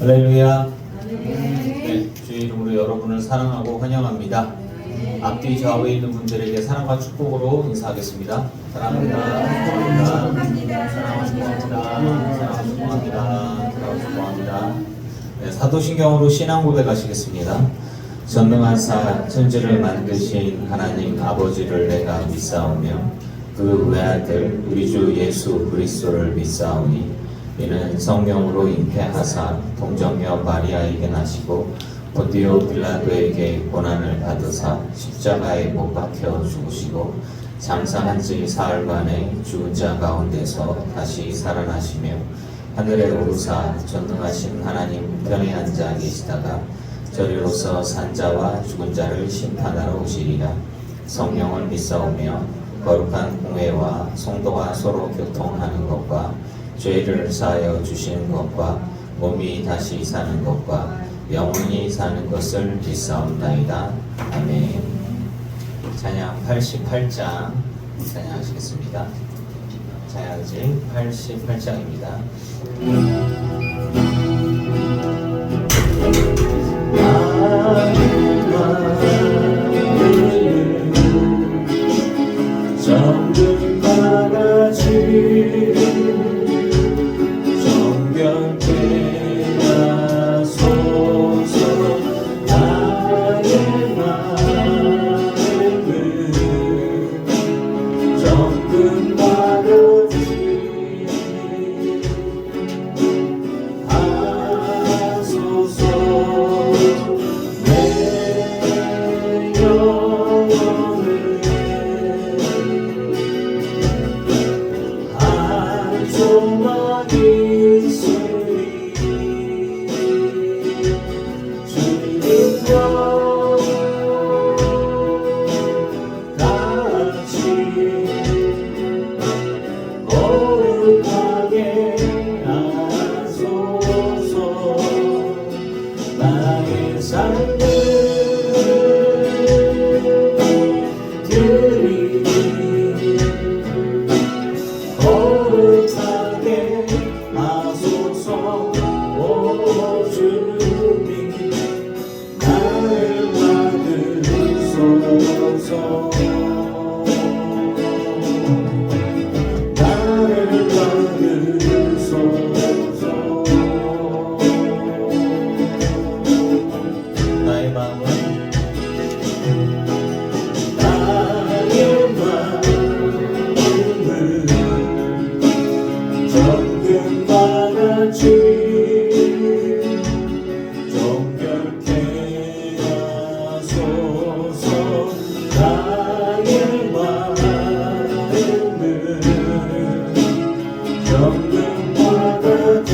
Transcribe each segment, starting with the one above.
할렐루야. 네, 주의 이름으로 여러분을 사랑하고 환영합니다. 앞뒤 좌우에 있는 분들에게 사랑과 축복으로 인사하겠습니다. 사랑합니다. 축복합니다. 사랑하고 축복합니다. 사랑하고 축복합니다. 사랑하고 축복합니다. 네, 사도신경으로 신앙 고백하시겠습니다. 전능한 사 천지를 만드신 하나님 아버지를 내가 믿사오며 그 외아들 우리 주 예수 그리스도를 믿사오니 이는 성령으로 잉태하사 동정녀 마리아에게 나시고 본디오 빌라도에게 고난을 받으사 십자가에 못 박혀 죽으시고 장사한 지 사흘만에 죽은 자 가운데서 다시 살아나시며 하늘에 오르사 전능하신 하나님 편에 앉아 계시다가 저리로서 산자와 죽은 자를 심판하러 오시리라. 성령을 믿사오며 거룩한 공회와 성도가 서로 교통하는 것과 죄를 사하여 주시는 것과 몸이 다시 사는 것과 영원히 사는 것을 믿사옵나이다. 아멘. 찬양 88장 찬양하시겠습니다. 찬양지 88장입니다. 정든과 같이 정결케 하소서. 나의 마음을 정든과 같이 하소서. 내 영혼을 소망이 있으리. 주님과 같이 거룩하게 하소서. 나의 삶을 드리니 거룩하게 하소서. 오 주님 나를 받으소서. 나를 받으소서. 나의 마음은 정금과 같이 정결케 하소서. 나의 마음을 정금과 같이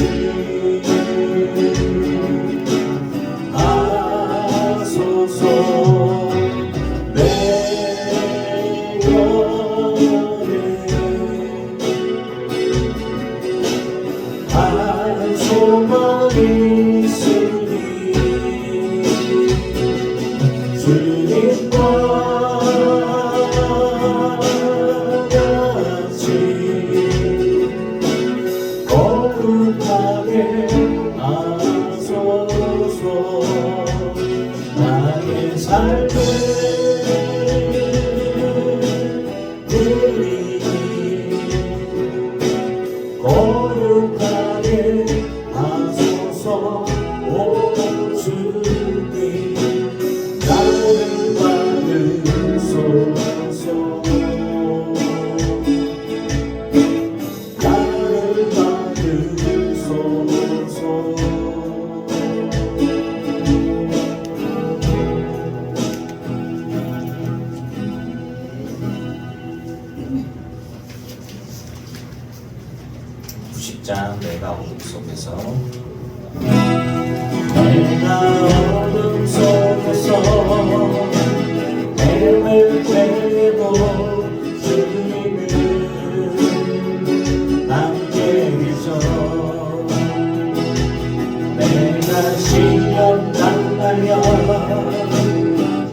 하소서. 내 영혼을 소망이 있으니 주님과 같이 거룩하게 하소서. 나의 삶을 드리니 거룩하게 하소서. 오 주님 나를 받으소서. 나를 받으소서. 내가 어둠 속에서 내가 어둠 속에서 헤맬 때도 주님은 함께 계셔. 내가 시련 당하며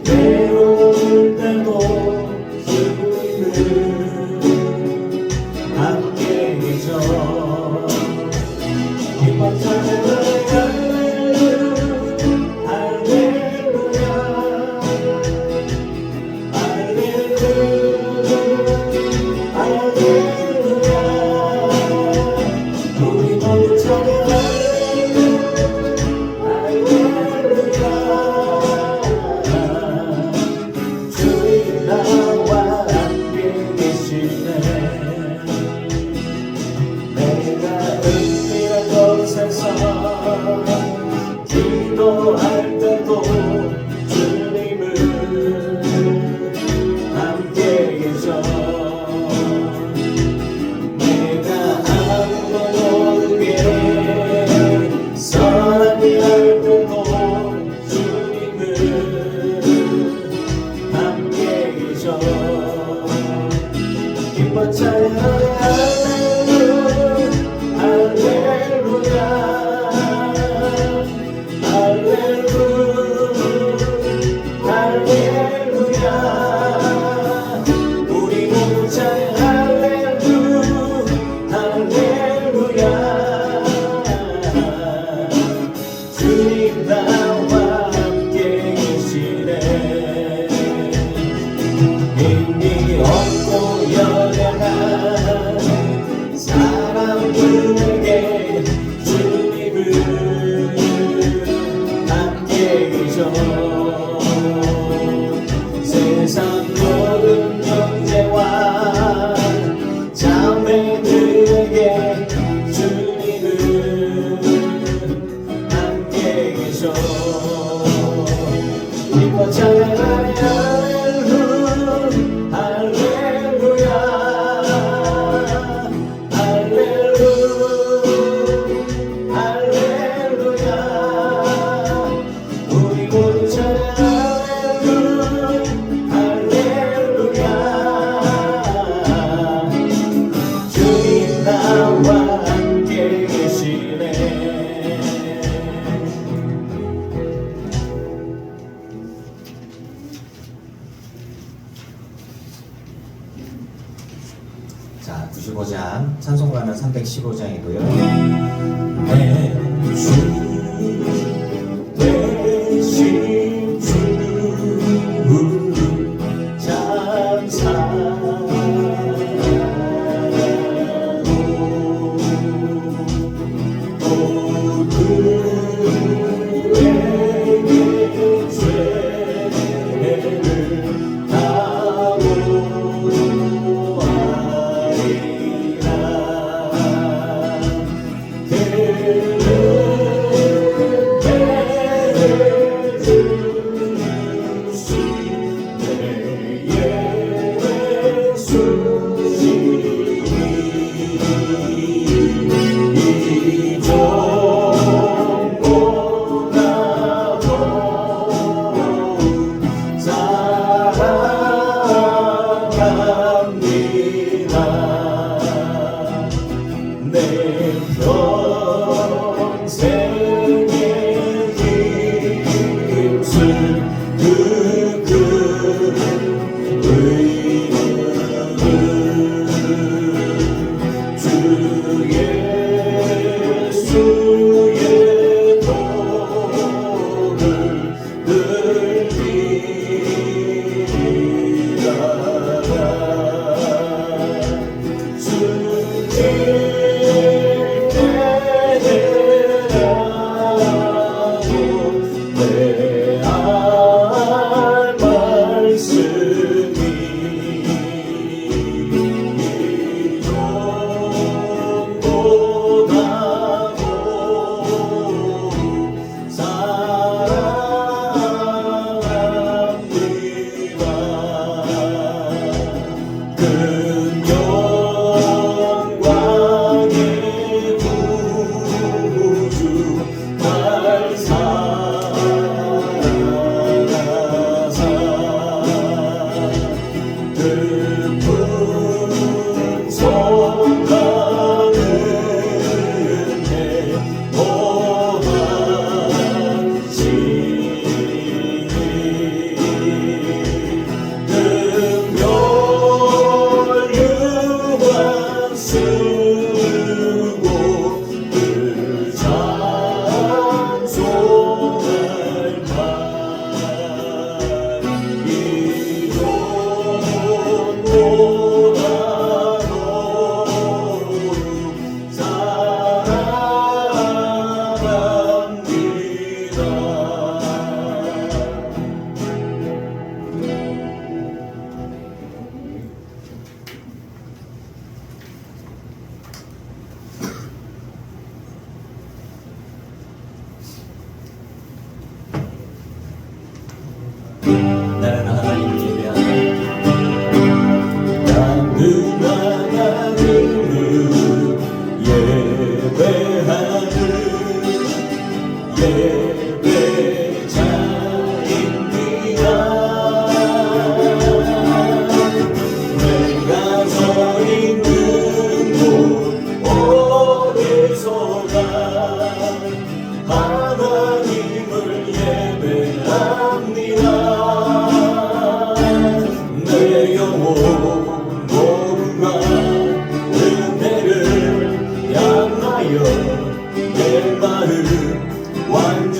외로울 때도 주님은 함께 계셔. 기뻐 찬양을 주님 나와 함께 계시네. 힘이 없고 연약한 사람들에게 주님은 함께 계셔. 세상 모든 형제와 자매들에게 주님은 함께 계셔. 기뻐 찬양하며 할렐루야 할렐루야 할렐루야. 우리 모두 찬양하며 할렐루야. 주님 나와 함께 계시네. 자, 95장 찬송가는 315장이고요. 내 주 되신 주 감사하고 모두에게 죄를 다하리라. 내 평생의 힘쓸 그 의무는 주 예수의 도를 늘 나는 하나님을 예배한다. 나는 하나님을 예배하는 예배자입니다. 내가 서 있는 곳 어디서나 하나님을 예배합니다. 내 영혼 몸과 은혜를 향하여 내 마음 완전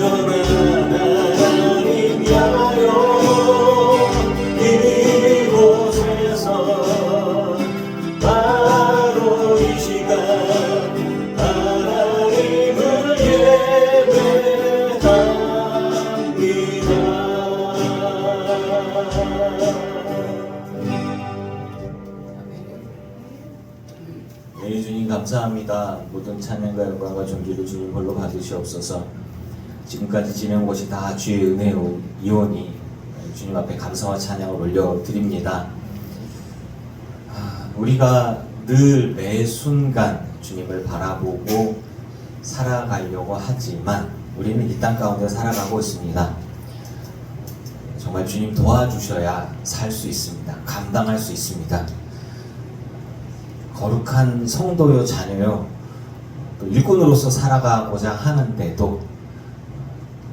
우리가 모든 찬양과 영광과 존귀를 주님 홀로 받으시옵소서. 지금까지 지낸 것이 다 주의 은혜이오니 주님 앞에 감사와 찬양을 올려드립니다. 우리가 늘 매 순간 주님을 바라보고 살아가려고 하지만 우리는 이 땅 가운데 살아가고 있습니다. 정말 주님 도와주셔야 살 수 있습니다. 감당할 수 있습니다. 거룩한 성도요 자녀요 또 일꾼으로서 살아가고자 하는데도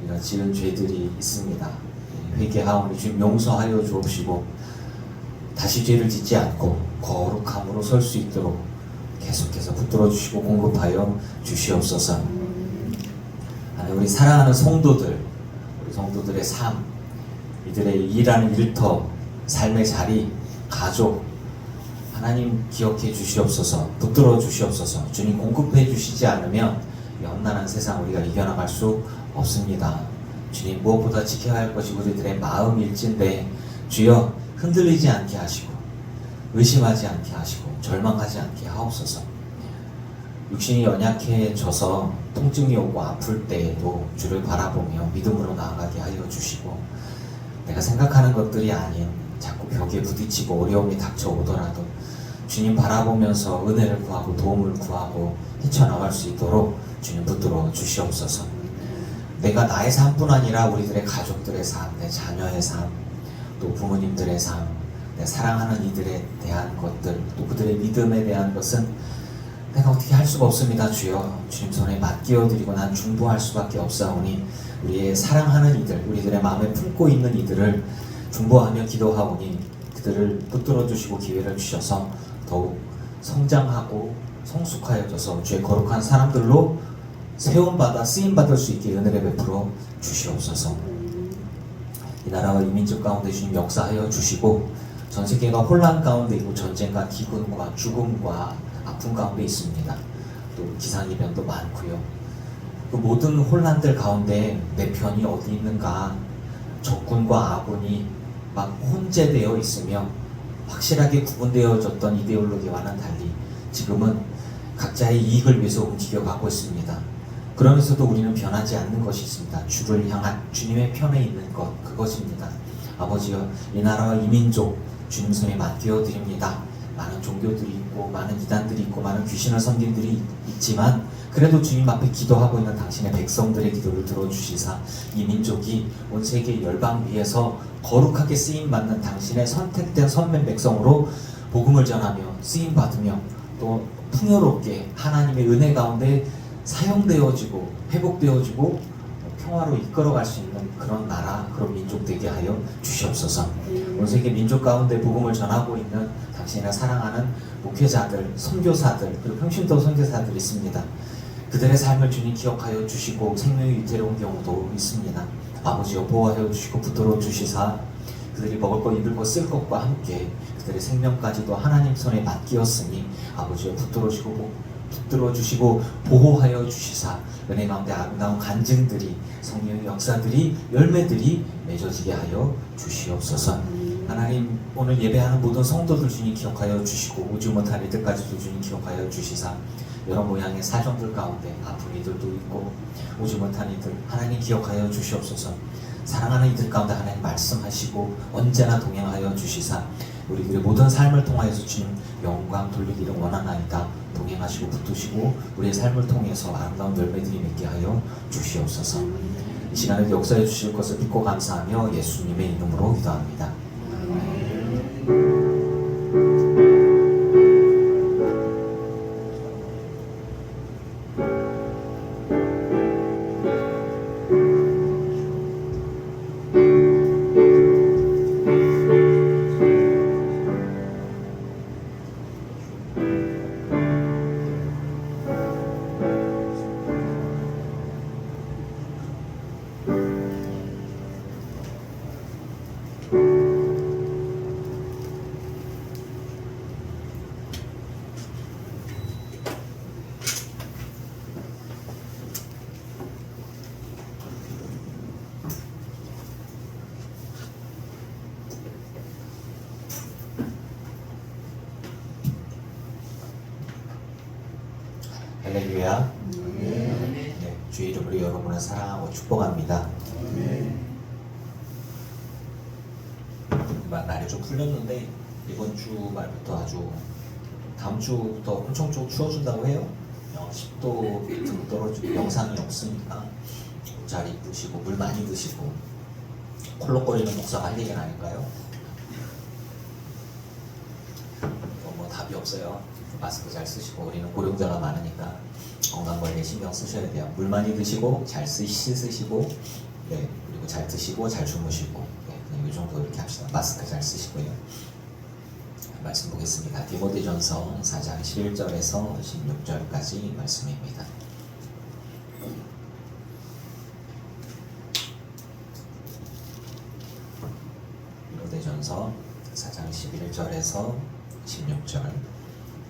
우리가 지은 죄들이 있습니다. 회개하오니 주님 용서하여 주옵시고 다시 죄를 짓지 않고 거룩함으로 설 수 있도록 계속해서 붙들어 주시고 공급하여 주시옵소서. 우리 사랑하는 성도들, 우리 성도들의 삶, 이들의 일하는 일터, 삶의 자리, 가족, 하나님 기억해 주시옵소서. 붙들어 주시옵소서. 주님 공급해 주시지 않으면 이 험난한 세상 우리가 이겨나갈 수 없습니다. 주님 무엇보다 지켜야 할 것이 우리들의 마음일진데 주여 흔들리지 않게 하시고 의심하지 않게 하시고 절망하지 않게 하옵소서. 육신이 연약해져서 통증이 오고 아플 때에도 주를 바라보며 믿음으로 나아가게 하여 주시고 내가 생각하는 것들이 아닌 자꾸 벽에 부딪히고 어려움이 닥쳐오더라도 주님 바라보면서 은혜를 구하고 도움을 구하고 헤쳐나갈 수 있도록 주님 붙들어 주시옵소서. 내가 나의 삶뿐 아니라 우리들의 가족들의 삶, 내 자녀의 삶, 또 부모님들의 삶, 내 사랑하는 이들에 대한 것들, 또 그들의 믿음에 대한 것은 내가 어떻게 할 수가 없습니다. 주여 주님 손에 맡겨드리고 난 중보할 수밖에 없사오니 우리의 사랑하는 이들, 우리들의 마음에 품고 있는 이들을 중보하며 기도하오니 그들을 붙들어 주시고 기회를 주셔서 더욱 성장하고 성숙하여져서 주의 거룩한 사람들로 세움받아 쓰임받을 수 있게 은혜를 베풀어 주시옵소서. 이 나라와 이 민족 가운데 주님 역사하여 주시고 전 세계가 혼란 가운데 있고 전쟁과 기근과 죽음과 아픔 가운데 있습니다. 또 기상이변도 많고요. 그 모든 혼란들 가운데 내 편이 어디 있는가, 적군과 아군이 막 혼재되어 있으며 확실하게 구분되어졌던 이데올로기와는 달리 지금은 각자의 이익을 위해서 움직여가고 있습니다. 그러면서도 우리는 변하지 않는 것이 있습니다. 주를 향한 주님의 편에 있는 것, 그것입니다. 아버지여, 이 나라와 이 민족 주님 손에 맡겨드립니다. 많은 종교들이 있고 많은 이단들이 있고 많은 귀신을 섬긴 들이 있지만 그래도 주님 앞에 기도하고 있는 당신의 백성들의 기도를 들어주시사 이 민족이 온 세계 열방 위에서 거룩하게 쓰임받는 당신의 선택된 선민 백성으로 복음을 전하며 쓰임받으며 또 풍요롭게 하나님의 은혜 가운데 사용되어지고 회복되어지고 평화로 이끌어갈 수 있는 그런 나라, 그런 민족 되게 하여 주시옵소서. 온 세계 민족 가운데 복음을 전하고 있는 당신을 사랑하는 목회자들, 선교사들, 그리고 평신도 선교사들이 있습니다. 그들의 삶을 주님 기억하여 주시고 생명이 위태로운 경우도 있습니다. 아버지여 보호하여 주시고 붙들어 주시사 그들이 먹을 것, 입을 것, 쓸 것과 함께 그들의 생명까지도 하나님 손에 맡기었으니 아버지여 붙들어 주시고 보호하여 주시사 은혜 가운데 아름다운 간증들이 성령의 역사들이 열매들이 맺어지게 하여 주시옵소서. 하나님 오늘 예배하는 모든 성도들 주님 기억하여 주시고 오지 못한 이들까지도 주님 기억하여 주시사 여러 모양의 사정들 가운데 아픈 이들도 있고 오지 못한 이들 하나님 기억하여 주시옵소서. 사랑하는 이들 가운데 하나님 말씀하시고 언제나 동행하여 주시사 우리들의 모든 삶을 통하여서 주님 영광 돌리기를 원하나이다. 동행하시고 붙드시고 우리의 삶을 통해서 아름다운 열매들이 맺게 하여 주시옵소서. 이 시간에 역사해 주실 것을 믿고 감사하며 예수님의 이름으로 기도합니다. 할렐루야. 네, 주의 이름으로 여러분을 사랑하고 축복합니다. 날이 좀 풀렸는데 이번 주 말부터 아주 다음 주부터 엄청 좀 추워진다고 해요. 10도 밑으로 떨어지고 영상이 없으니까 잘 입으시고 물 많이 드시고 콜록거리는 목사가 할 얘기는 아닐까요? 뭐 답이 없어요. 마스크 잘 쓰시고 우리는 고령자가 많으니까 건강관리에 신경 쓰셔야 돼요. 물 많이 드시고 잘 씻으시고 네, 그리고 잘 드시고 잘 주무시고 네, 그냥 이 정도 이렇게 합시다. 마스크 잘 쓰시고요. 말씀 보겠습니다. 디모데전서 4장 11절에서 16절까지 말씀입니다. 디모데전서 4장 11절에서 16절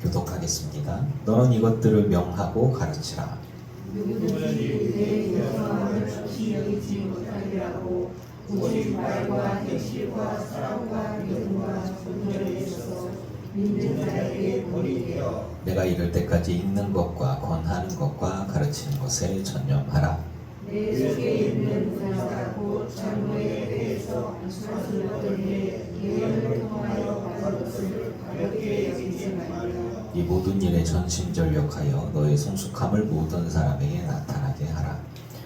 교독하겠습니다. 너는 이것들을 명하고 가르치라. 누구든지 내 영광을 적시 여기지 못하리라고 오직 말과 행실과 사랑과 믿음과 존재에 있어서 믿는 자에게 본이 되어 내가 이를 때까지 읽는 것과 권하는 것과 가르치는 것에 전념하라. 내 속에 있는 은사가 곧 장로에 대해서 말씀을 얻을 때 예언을 통하여 받은 것을 가볍게 여기지 말라. 이 모든 일에 전심전력하여 너의 성숙함을 모든 사람에게 나타나게 하라.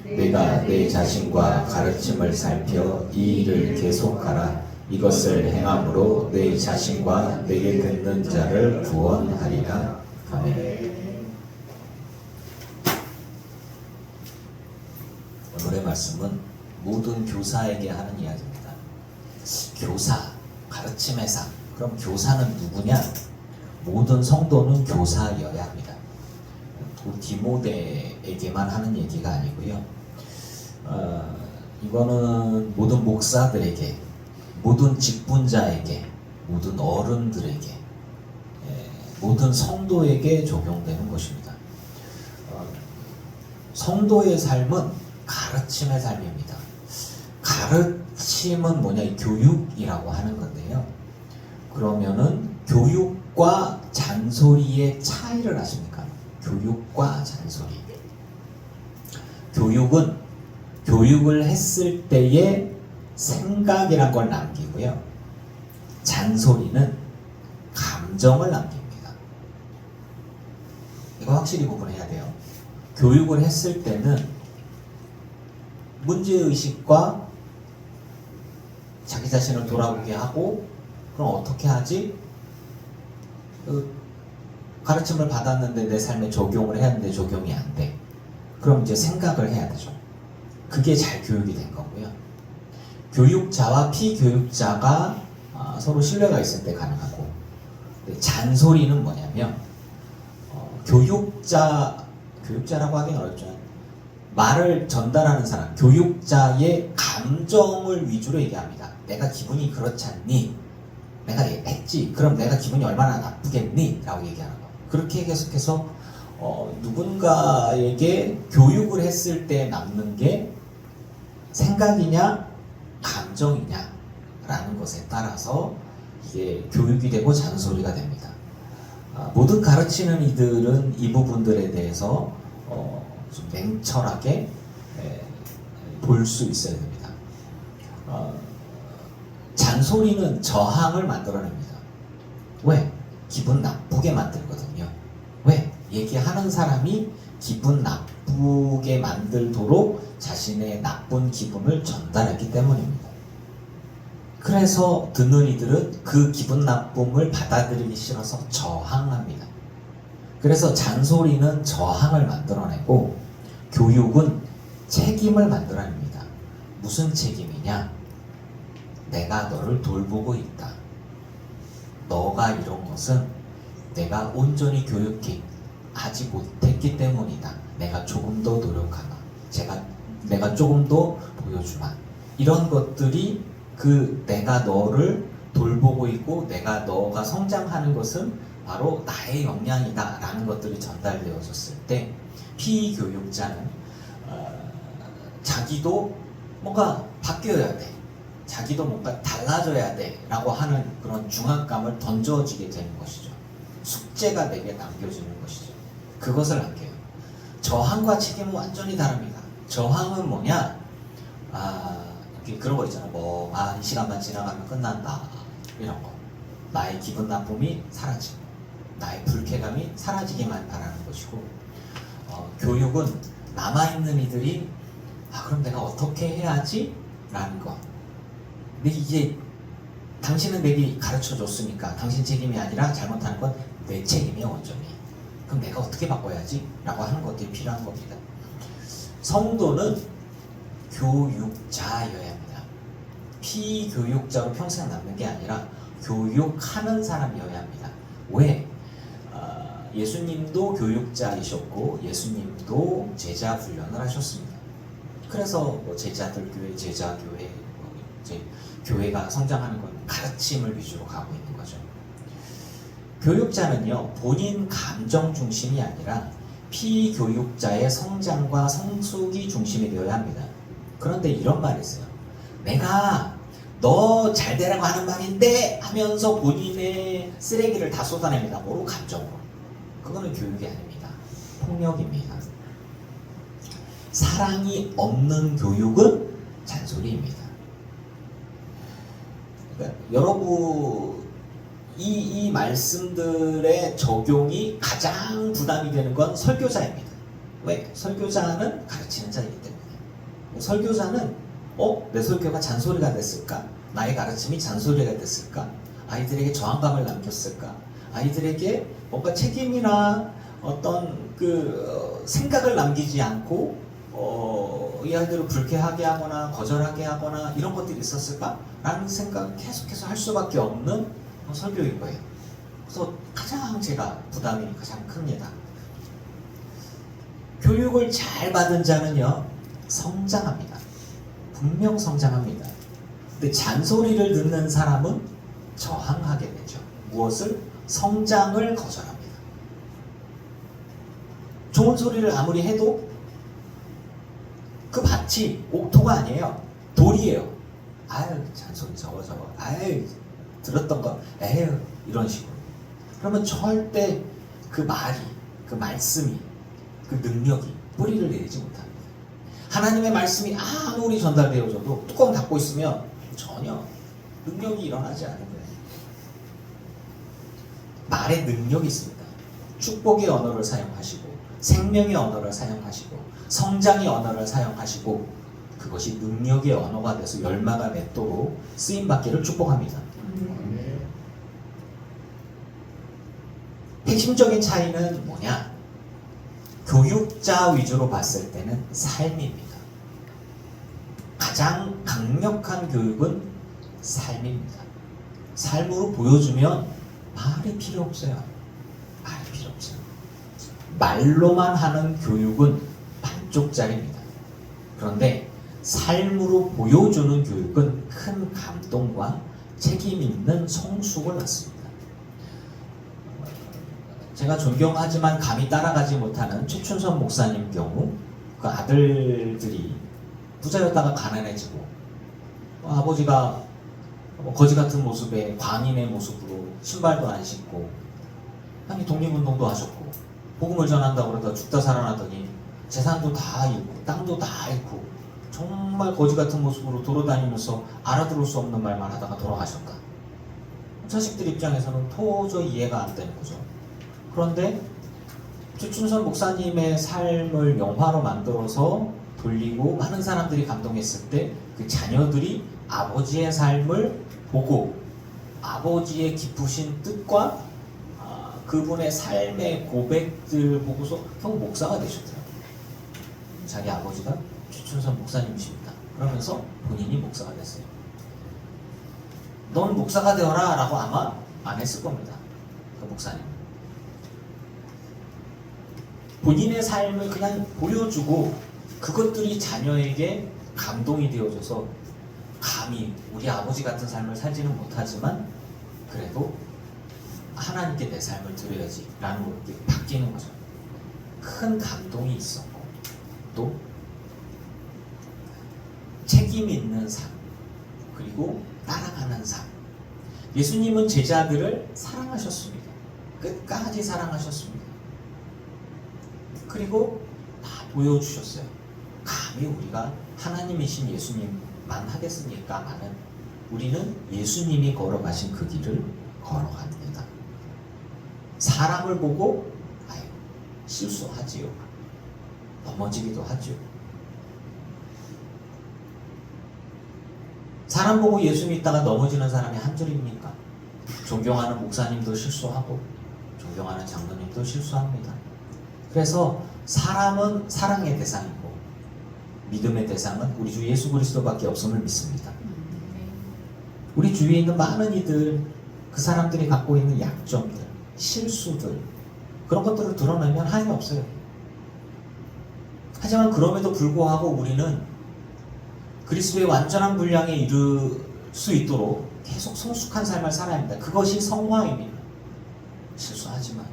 내가 내 자신과 가르침을 살펴 이 일을 계속하라. 이것을 행함으로 내 자신과 내게 듣는 자를 구원하리라. 아멘. 오늘의 말씀은 모든 교사에게 하는 이야기입니다. 교사, 가르침의 상. 그럼 교사는 누구냐? 모든 성도는 교사여야 합니다. 디모데에게만 하는 얘기가 아니고요. 이거는 모든 목사들에게, 모든 직분자에게, 모든 어른들에게, 모든 성도에게 적용되는 것입니다. 성도의 삶은 가르침의 삶입니다. 가르침은 뭐냐? 교육이라고 하는 건데요. 그러면은 교육과 잔소리의 차이를 아십니까? 교육과 잔소리. 교육은 교육을 했을 때의 생각이란 걸 남기고요. 잔소리는 감정을 남깁니다. 이거 확실히 구분해야 돼요. 교육을 했을 때는 문제의식과 자기 자신을 돌아보게 하고 그럼 어떻게 하지? 가르침을 받았는데 내 삶에 적용을 해야 하는데 적용이 안 돼. 그럼 이제 생각을 해야 되죠. 그게 잘 교육이 된 거고요. 교육자와 피교육자가 서로 신뢰가 있을 때 가능하고, 잔소리는 뭐냐면 교육자라고 하기는 어렵죠. 말을 전달하는 사람, 교육자의 감정을 위주로 얘기합니다. 내가 기분이 그렇지 않니? 내가 했지. 그럼 내가 기분이 얼마나 나쁘겠니? 라고 얘기하는 거. 그렇게 계속해서 누군가에게 교육을 했을 때 남는 게 생각이냐 감정이냐 라는 것에 따라서 이게 교육이 되고 잔소리가 됩니다. 모든 가르치는 이들은 이 부분들에 대해서 좀 냉철하게 볼 수 있어야 됩니다. 잔소리는 저항을 만들어냅니다. 왜? 기분 나쁘게 만들거든요. 왜? 얘기하는 사람이 기분 나쁘게 만들도록 자신의 나쁜 기분을 전달했기 때문입니다. 그래서 듣는 이들은 그 기분 나쁨을 받아들이기 싫어서 저항합니다. 그래서 잔소리는 저항을 만들어내고 교육은 책임을 만들어냅니다. 무슨 책임이냐? 내가 너를 돌보고 있다. 너가 이런 것은 내가 온전히 교육하지 못했기 때문이다. 내가 조금 더 노력하마. 내가 조금 더 보여주마. 이런 것들이 내가 너를 돌보고 있고 너가 성장하는 것은 바로 나의 역량이다 라는 것들이 전달되어졌을 때 피교육자는 자기도 뭔가 바뀌어야 돼. 자기도 뭔가 달라져야 돼 라고 하는 그런 중압감을 던져지게 되는 것이죠. 숙제가 내게 남겨지는 것이죠. 그것을 남겨요. 저항과 책임은 완전히 다릅니다. 저항은 뭐냐? 이렇게 그런 거 있잖아. 이 시간만 지나가면 끝난다. 이런 거. 나의 기분 나쁨이 사라지고, 나의 불쾌감이 사라지기만 바라는 것이고, 교육은 남아있는 이들이 그럼 내가 어떻게 해야지? 라는 거. 근데 이게 당신은 내게 가르쳐 줬으니까 당신 책임이 아니라 잘못하는 건 내 책임이야 온전히. 그럼 내가 어떻게 바꿔야지? 라고 하는 것들이 필요한 겁니다. 성도는 교육자여야 합니다. 피교육자로 평생 남는 게 아니라 교육하는 사람이어야 합니다. 왜? 예수님도 교육자이셨고 예수님도 제자 훈련을 하셨습니다. 그래서 제자들 교회, 제자 교회, 이제 교회가 성장하는 건 가르침을 위주로 가고 있는 거죠. 교육자는요, 본인 감정 중심이 아니라 피교육자의 성장과 성숙이 중심이 되어야 합니다. 그런데 이런 말이 있어요. 내가 너 잘 되라고 하는 말인데 하면서 본인의 쓰레기를 다 쏟아냅니다. 뭐로? 감정으로. 그거는 교육이 아닙니다. 폭력입니다. 사랑이 없는 교육은 잔소리입니다. 그러니까 여러분 이 말씀들의 적용이 가장 부담이 되는 건 설교자입니다. 왜? 설교자는 가르치는 자이기 때문에. 설교자는 내 설교가 잔소리가 됐을까? 나의 가르침이 잔소리가 됐을까? 아이들에게 저항감을 남겼을까? 아이들에게 뭔가 책임이나 어떤 생각을 남기지 않고 이 아이들을 불쾌하게 하거나 거절하게 하거나 이런 것들이 있었을까? 라는 생각을 계속해서 할 수밖에 없는 설교인 거예요. 그래서 가장 제가 부담이 가장 큽니다. 교육을 잘 받은 자는요, 성장합니다. 분명 성장합니다. 근데 잔소리를 듣는 사람은 저항하게 되죠. 무엇을? 성장을 거절합니다. 좋은 소리를 아무리 해도 그 밭이 옥토가 아니에요. 돌이에요. 잔소리 저거. 들었던 거, 이런 식으로. 그러면 절대 그 말이, 그 말씀이, 그 능력이 뿌리를 내리지 못합니다. 하나님의 말씀이 아무리 전달되어져도 뚜껑 닫고 있으면 전혀 능력이 일어나지 않는 거예요. 말의 능력이 있습니다. 축복의 언어를 사용하시고, 생명의 언어를 사용하시고, 성장의 언어를 사용하시고, 그것이 능력의 언어가 돼서 열마가 맺도록 쓰임받기를 축복합니다. 핵심적인 차이는 뭐냐? 교육자 위주로 봤을 때는 삶입니다. 가장 강력한 교육은 삶입니다. 삶으로 보여주면 말이 필요 없어요. 말이 필요 없어요. 말로만 하는 교육은 반쪽짜리입니다. 그런데 삶으로 보여주는 교육은 큰 감동과 책임 있는 성숙을 낳습니다. 제가 존경하지만 감히 따라가지 못하는 최춘선 목사님 경우 그 아들들이 부자였다가 가난해지고 아버지가 거지 같은 모습에 광인의 모습으로 신발도 안 신고 독립운동도 하셨고 복음을 전한다고 그러다 죽다 살아나더니 재산도 다 잃고 땅도 다 잃고 정말 거지 같은 모습으로 돌아다니면서 알아들을 수 없는 말만 하다가 돌아가셨다. 자식들 입장에서는 도저히 이해가 안 되는 거죠. 그런데 최춘선 목사님의 삶을 영화로 만들어서 돌리고 많은 사람들이 감동했을 때 그 자녀들이 아버지의 삶을 보고 아버지의 깊으신 뜻과 그분의 삶의 고백들 보고서 형 목사가 되셨더라고요. 자기 아버지가 최춘선 목사님이십니다. 그러면서 본인이 목사가 됐어요. 넌 목사가 되어라 라고 아마 안 했을 겁니다. 그 목사님. 본인의 삶을 그냥 보여주고 그것들이 자녀에게 감동이 되어져서 감히 우리 아버지 같은 삶을 살지는 못하지만 그래도 하나님께 내 삶을 드려야지 라는 것들이 바뀌는 거죠. 큰 감동이 있었고 또 책임 있는 삶 그리고 따라가는 삶. 예수님은 제자들을 사랑하셨습니다. 끝까지 사랑하셨습니다. 그리고 보여주셨어요. 감히 우리가 하나님이신 예수님만 하겠습니까? 나는 우리는 예수님이 걸어가신 그 길을 걸어갑니다. 사람을 보고 아유 실수하지요. 넘어지기도 하죠. 사람 보고 예수 믿다가 넘어지는 사람이 한 줄입니까? 존경하는 목사님도 실수하고 존경하는 장로님도 실수합니다. 그래서 사람은 사랑의 대상이고 믿음의 대상은 우리 주 예수 그리스도밖에 없음을 믿습니다. 우리 주위에 있는 많은 이들, 그 사람들이 갖고 있는 약점들, 실수들, 그런 것들을 드러내면 한이 없어요. 하지만 그럼에도 불구하고 우리는 그리스도의 완전한 분량에 이를 수 있도록 계속 성숙한 삶을 살아야 합니다. 그것이 성화입니다. 실수하지만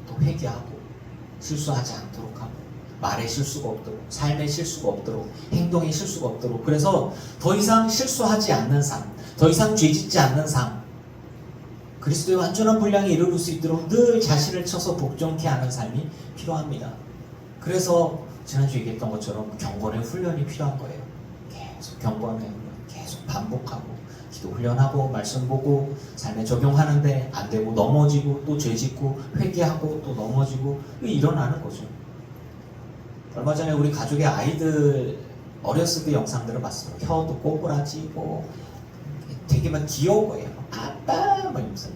또 회개하고 실수하지 않도록 하고 말에 실수가 없도록 삶에 실수가 없도록 행동에 실수가 없도록 그래서 더 이상 실수하지 않는 삶, 더 이상 죄짓지 않는 삶, 그리스도의 완전한 분량에 이르를 수 있도록 늘 자신을 쳐서 복종케 하는 삶이 필요합니다. 그래서 지난주에 얘기했던 것처럼 경건의 훈련이 필요한 거예요. 계속 경건의 훈련, 계속 반복하고 기도 훈련하고 말씀 보고 삶에 적용하는데 안 되고 넘어지고 또 죄짓고 회개하고 또 넘어지고 일어나는 거죠. 얼마 전에 우리 가족의 아이들 어렸을 때 영상들을 봤어요. 혀도 꼬부라지고 되게 막 귀여운 거예요. 아빠 막 이러면서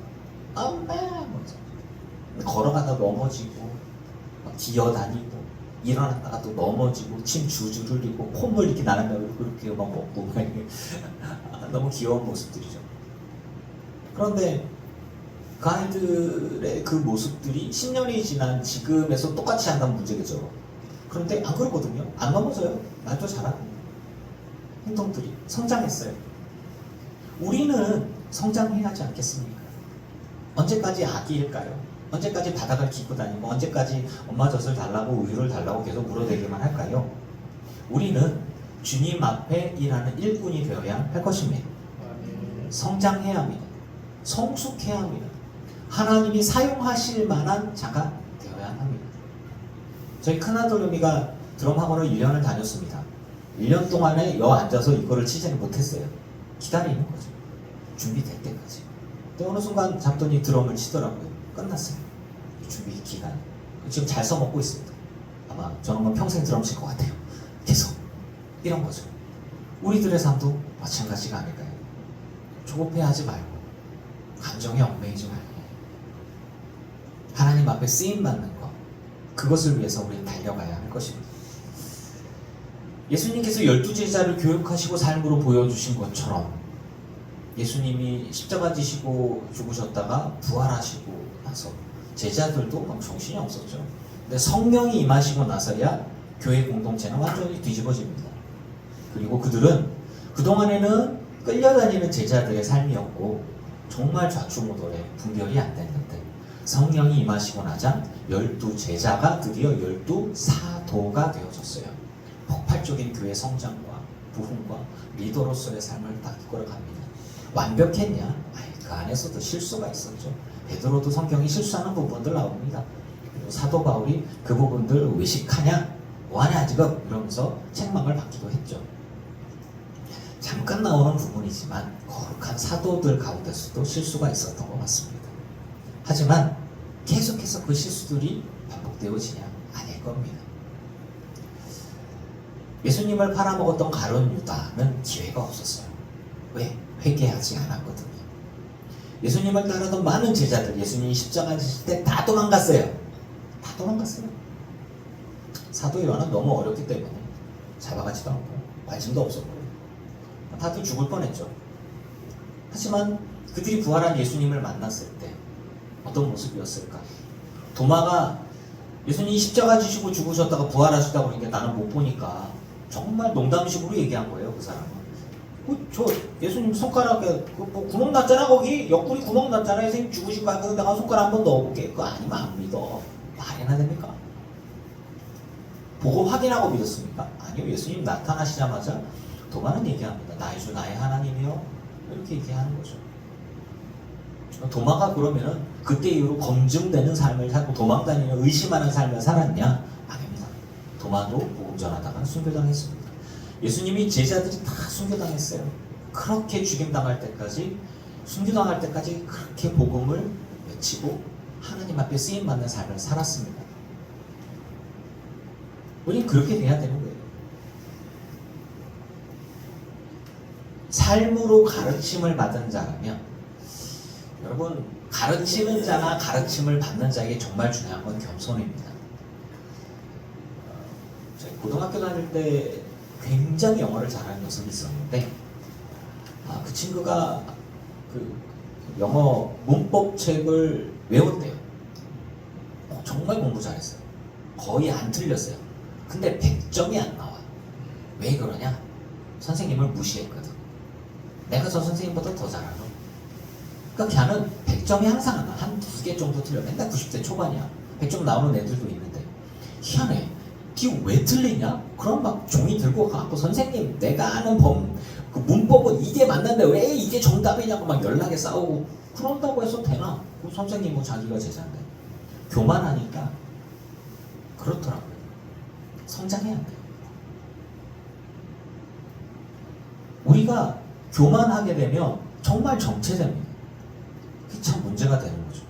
엄마 뭐 걸어가다 넘어지고 막 기어다니고 일어났다가 또 넘어지고 침 줄줄 흘리고 콧물 이렇게 나는 그렇게 막 먹고 너무 귀여운 모습들이죠. 그런데 그 아이들의 그 모습들이 10년이 지난 지금에서 똑같이 한다면 문제겠죠. 그런데 안 그러거든요. 안 넘어져요. 말도 잘하고 행동들이 성장했어요. 우리는 성장해야 하지 않겠습니까? 언제까지 아기일까요? 언제까지 바닥을 기고 다니고 언제까지 엄마 젖을 달라고 우유를 달라고 계속 물어대기만 할까요? 우리는 주님 앞에 일하는 일꾼이 되어야 할 것입니다. 성장해야 합니다. 성숙해야 합니다. 하나님이 사용하실 만한 자가 되어야 합니다. 저희 큰아들놈이가 드럼 학원을 1년을 다녔습니다. 1년 동안에 여 앉아서 이거를 치지는 못했어요. 기다리는 거죠. 준비될 때까지. 근데 어느 순간 잡더니 드럼을 치더라고요. 끝났어요. 준비 기간. 지금 잘 써먹고 있습니다. 아마 저는 평생 드럼 칠 것 같아요. 계속. 이런 거죠. 우리들의 삶도 마찬가지가 아닐까요? 조급해하지 말고 감정에 얽매이지 말고 하나님 앞에 쓰임받는 것, 그것을 위해서 우리는 달려가야 할 것입니다. 예수님께서 12제자를 교육하시고 삶으로 보여주신 것처럼 예수님이 십자가 지시고 죽으셨다가 부활하시고 나서 제자들도 막 정신이 없었죠. 근데 성령이 임하시고 나서야 교회 공동체는 완전히 뒤집어집니다. 그리고 그들은 그동안에는 끌려다니는 제자들의 삶이었고 정말 좌충우돌에 분별이 안 됐는데 성령이 임하시고 나자 12제자가 드디어 12사도가 되어졌어요. 폭발적인 교회 성장과 부흥과 리더로서의 삶을 딱 이끌어갑니다. 완벽했냐? 아이, 그 안에서도 실수가 있었죠. 베드로도 성경이 실수하는 부분들 나옵니다. 그리고 사도 바울이 그 부분들 의식하냐? 뭐하냐 지금? 이러면서 책망을 받기도 했죠. 잠깐 나오는 부분이지만 거룩한 사도들 가운데서도 실수가 있었던 것 같습니다. 하지만 계속해서 그 실수들이 반복되어지냐? 아닐 겁니다. 예수님을 팔아먹었던 가룟 유다는 기회가 없었어요. 왜? 회개하지 않았거든요. 예수님을 따르던 많은 제자들, 예수님이 십자가 지실 때 다 도망갔어요. 다 도망갔어요. 사도 요한은 너무 어렵기 때문에 잡아가지도 않고 관심도 없었고 다들 죽을 뻔했죠. 하지만 그들이 부활한 예수님을 만났을 때 어떤 모습이었을까? 도마가 예수님이 십자가 지시고 죽으셨다가 부활하시다고 그러니까 나는 못 보니까 정말 농담식으로 얘기한 거예요. 그 사람은. 저 예수님 손가락에 뭐 구멍 났잖아. 거기 옆구리 구멍 났잖아. 예수님 죽으신 거 아니까 내가 손가락 한번 넣어볼게. 그거 아니면 안 믿어. 말이나 됩니까? 보고 확인하고 믿었습니까? 아니요. 예수님 나타나시자마자 도마는 얘기합니다. 나의 주 나의 하나님이요. 이렇게 얘기하는 거죠. 도마가 그러면은 그때 이후로 검증되는 삶을 살고 도망다니는 의심하는 삶을 살았냐? 아닙니다. 도마도 복음 전하다가 순교당했습니다. 예수님이 제자들이 다 순교당했어요. 그렇게 죽임당할 때까지, 순교당할 때까지 그렇게 복음을 외치고 하나님 앞에 쓰임받는 삶을 살았습니다. 우리는 그렇게 돼야 되는 거예요. 삶으로 가르침을 받은 자라면, 여러분, 가르치는 자나 가르침을 받는 자에게 정말 중요한 건 겸손입니다. 제가 고등학교 다닐 때 굉장히 영어를 잘하는 녀석이 있었는데, 그 친구가 그 영어 문법 책을 외웠대요. 정말 공부 잘했어요. 거의 안 틀렸어요. 근데 100점이 안 나와. 왜 그러냐? 선생님을 무시했거든. 내가 저 선생님보다 더 잘하고. 그러니까 걔는 100점이 항상 안 나. 한 2개 정도 틀려. 맨날 90대 초반이야. 100점 나오는 애들도 있는데. 희한해. 니 왜 틀리냐? 그럼 막 종이 들고 가고, 선생님 내가 아는 그 문법은 이게 맞는데 왜 이게 정답이냐고 막 연락에 싸우고 그런다고 해서 되나? 그 선생님은 자기가 제자인데. 교만하니까 그렇더라고요. 성장해야 돼요. 우리가 교만하게 되면 정말 정체됩니다. 그게 참 문제가 되는 거죠.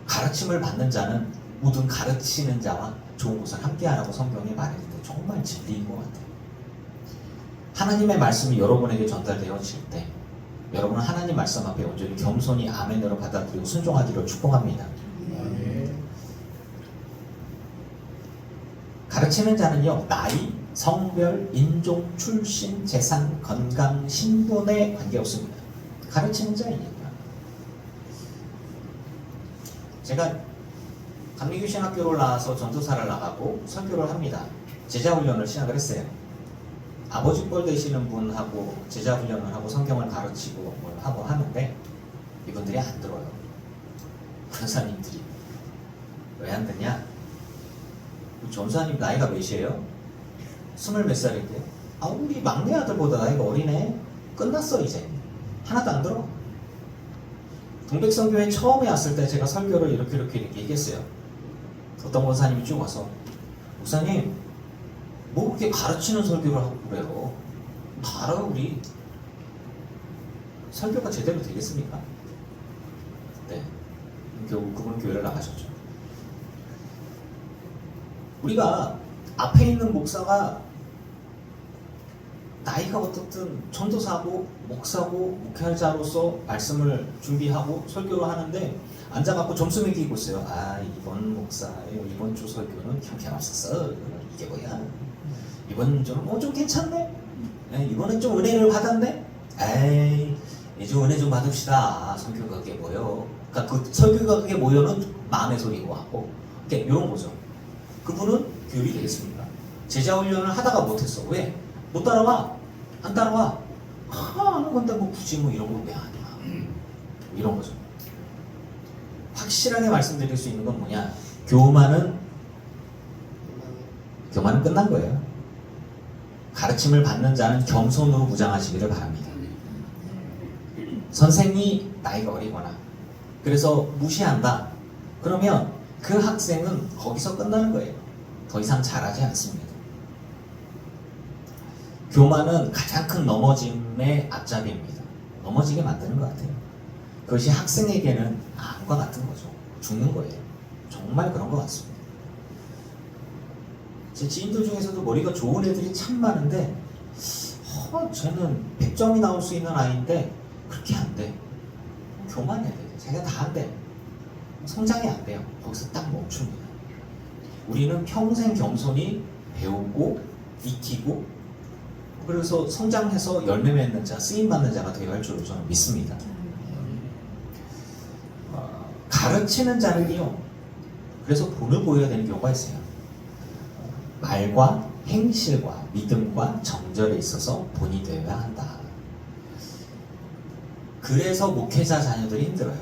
가르침을 받는 자는 모든 가르치는 자와 좋은 것을 함께하라고 성경에 말했는데 정말 진리인 것 같아요. 하나님의 말씀이 여러분에게 전달되어질 때 여러분은 하나님 말씀 앞에 온전히 겸손히 아멘으로 받아들이고 순종하기를 축복합니다. 가르치는 자는요, 나이, 성별, 인종, 출신, 재산, 건강, 신분에 관계없습니다. 가르치는 자이니까. 제가 감리교신학교를 나와서 전도사를 나가고 설교를 합니다. 제자훈련을 시작을 했어요. 아버지 뻘 되시는 분하고 제자훈련을 하고 성경을 가르치고 뭘 하고 하는데 이분들이 안 들어요. 전사님들이. 왜 안 듣냐? 전사님 나이가 몇이에요? 20몇 살인데요? 우리 막내 아들보다 나이가 어리네. 끝났어 이제. 하나도 안 들어. 동백선교회 처음에 왔을 때 제가 설교를 이렇게 얘기했어요. 어떤 권사님이 쭉 와서, 목사님 뭐 그렇게 가르치는 설교를 하고 그래요? 다 알아요 우리. 설교가 제대로 되겠습니까? 네. 결국 그분은 교회를 나가셨죠. 우리가 앞에 있는 목사가 나이가 어떻든 전도사고 목사고 목회자로서 말씀을 준비하고 설교를 하는데 앉아갖고 점수 매기고 있어요. 이번 목사의 이번 주 설교는 경쾌하셨어. 이게 뭐야? 이번 주는 좀 괜찮네. 이번엔 좀 은혜를 받았네. 이제 은혜 좀 받읍시다. 설교가 그게 뭐요? 그러니까 그 설교가 그게 뭐요는 마음의 소리고 하고, 그러니까 이런 거죠. 그분은 교육이 되겠습니까? 제자훈련을 하다가 못했어. 왜? 못 따라와. 안 따라와. 하는 건데 뭐 굳이 뭐 이런 거 왜 하냐. 이런 거죠. 확실하게 말씀드릴 수 있는 건 뭐냐? 교만은 끝난 거예요. 가르침을 받는 자는 겸손으로 무장하시기를 바랍니다. 선생이 나이가 어리거나 그래서 무시한다. 그러면 그 학생은 거기서 끝나는 거예요. 더 이상 잘하지 않습니다. 교만은 가장 큰 넘어짐의 앞잡이입니다. 넘어지게 만드는 것 같아요. 그것이 학생에게는 암과 같은 거죠. 죽는 거예요. 정말 그런 것 같습니다. 제 지인들 중에서도 머리가 좋은 애들이 참 많은데 쟤는 100점이 나올 수 있는 아이인데 그렇게 안 돼. 교만해야 돼. 자기가 다 안 돼. 성장이 안 돼요. 거기서 딱 멈춥니다. 우리는 평생 겸손히 배우고 익히고 그래서 성장해서 열매 맺는 자, 쓰임받는 자가 되어야 할 줄로 저는 믿습니다. 가르치는 자는요, 그래서 본을 보여야 되는 경우가 있어요. 말과 행실과 믿음과 정절에 있어서 본이 되어야 한다. 그래서 목회자 자녀들이 힘들어요.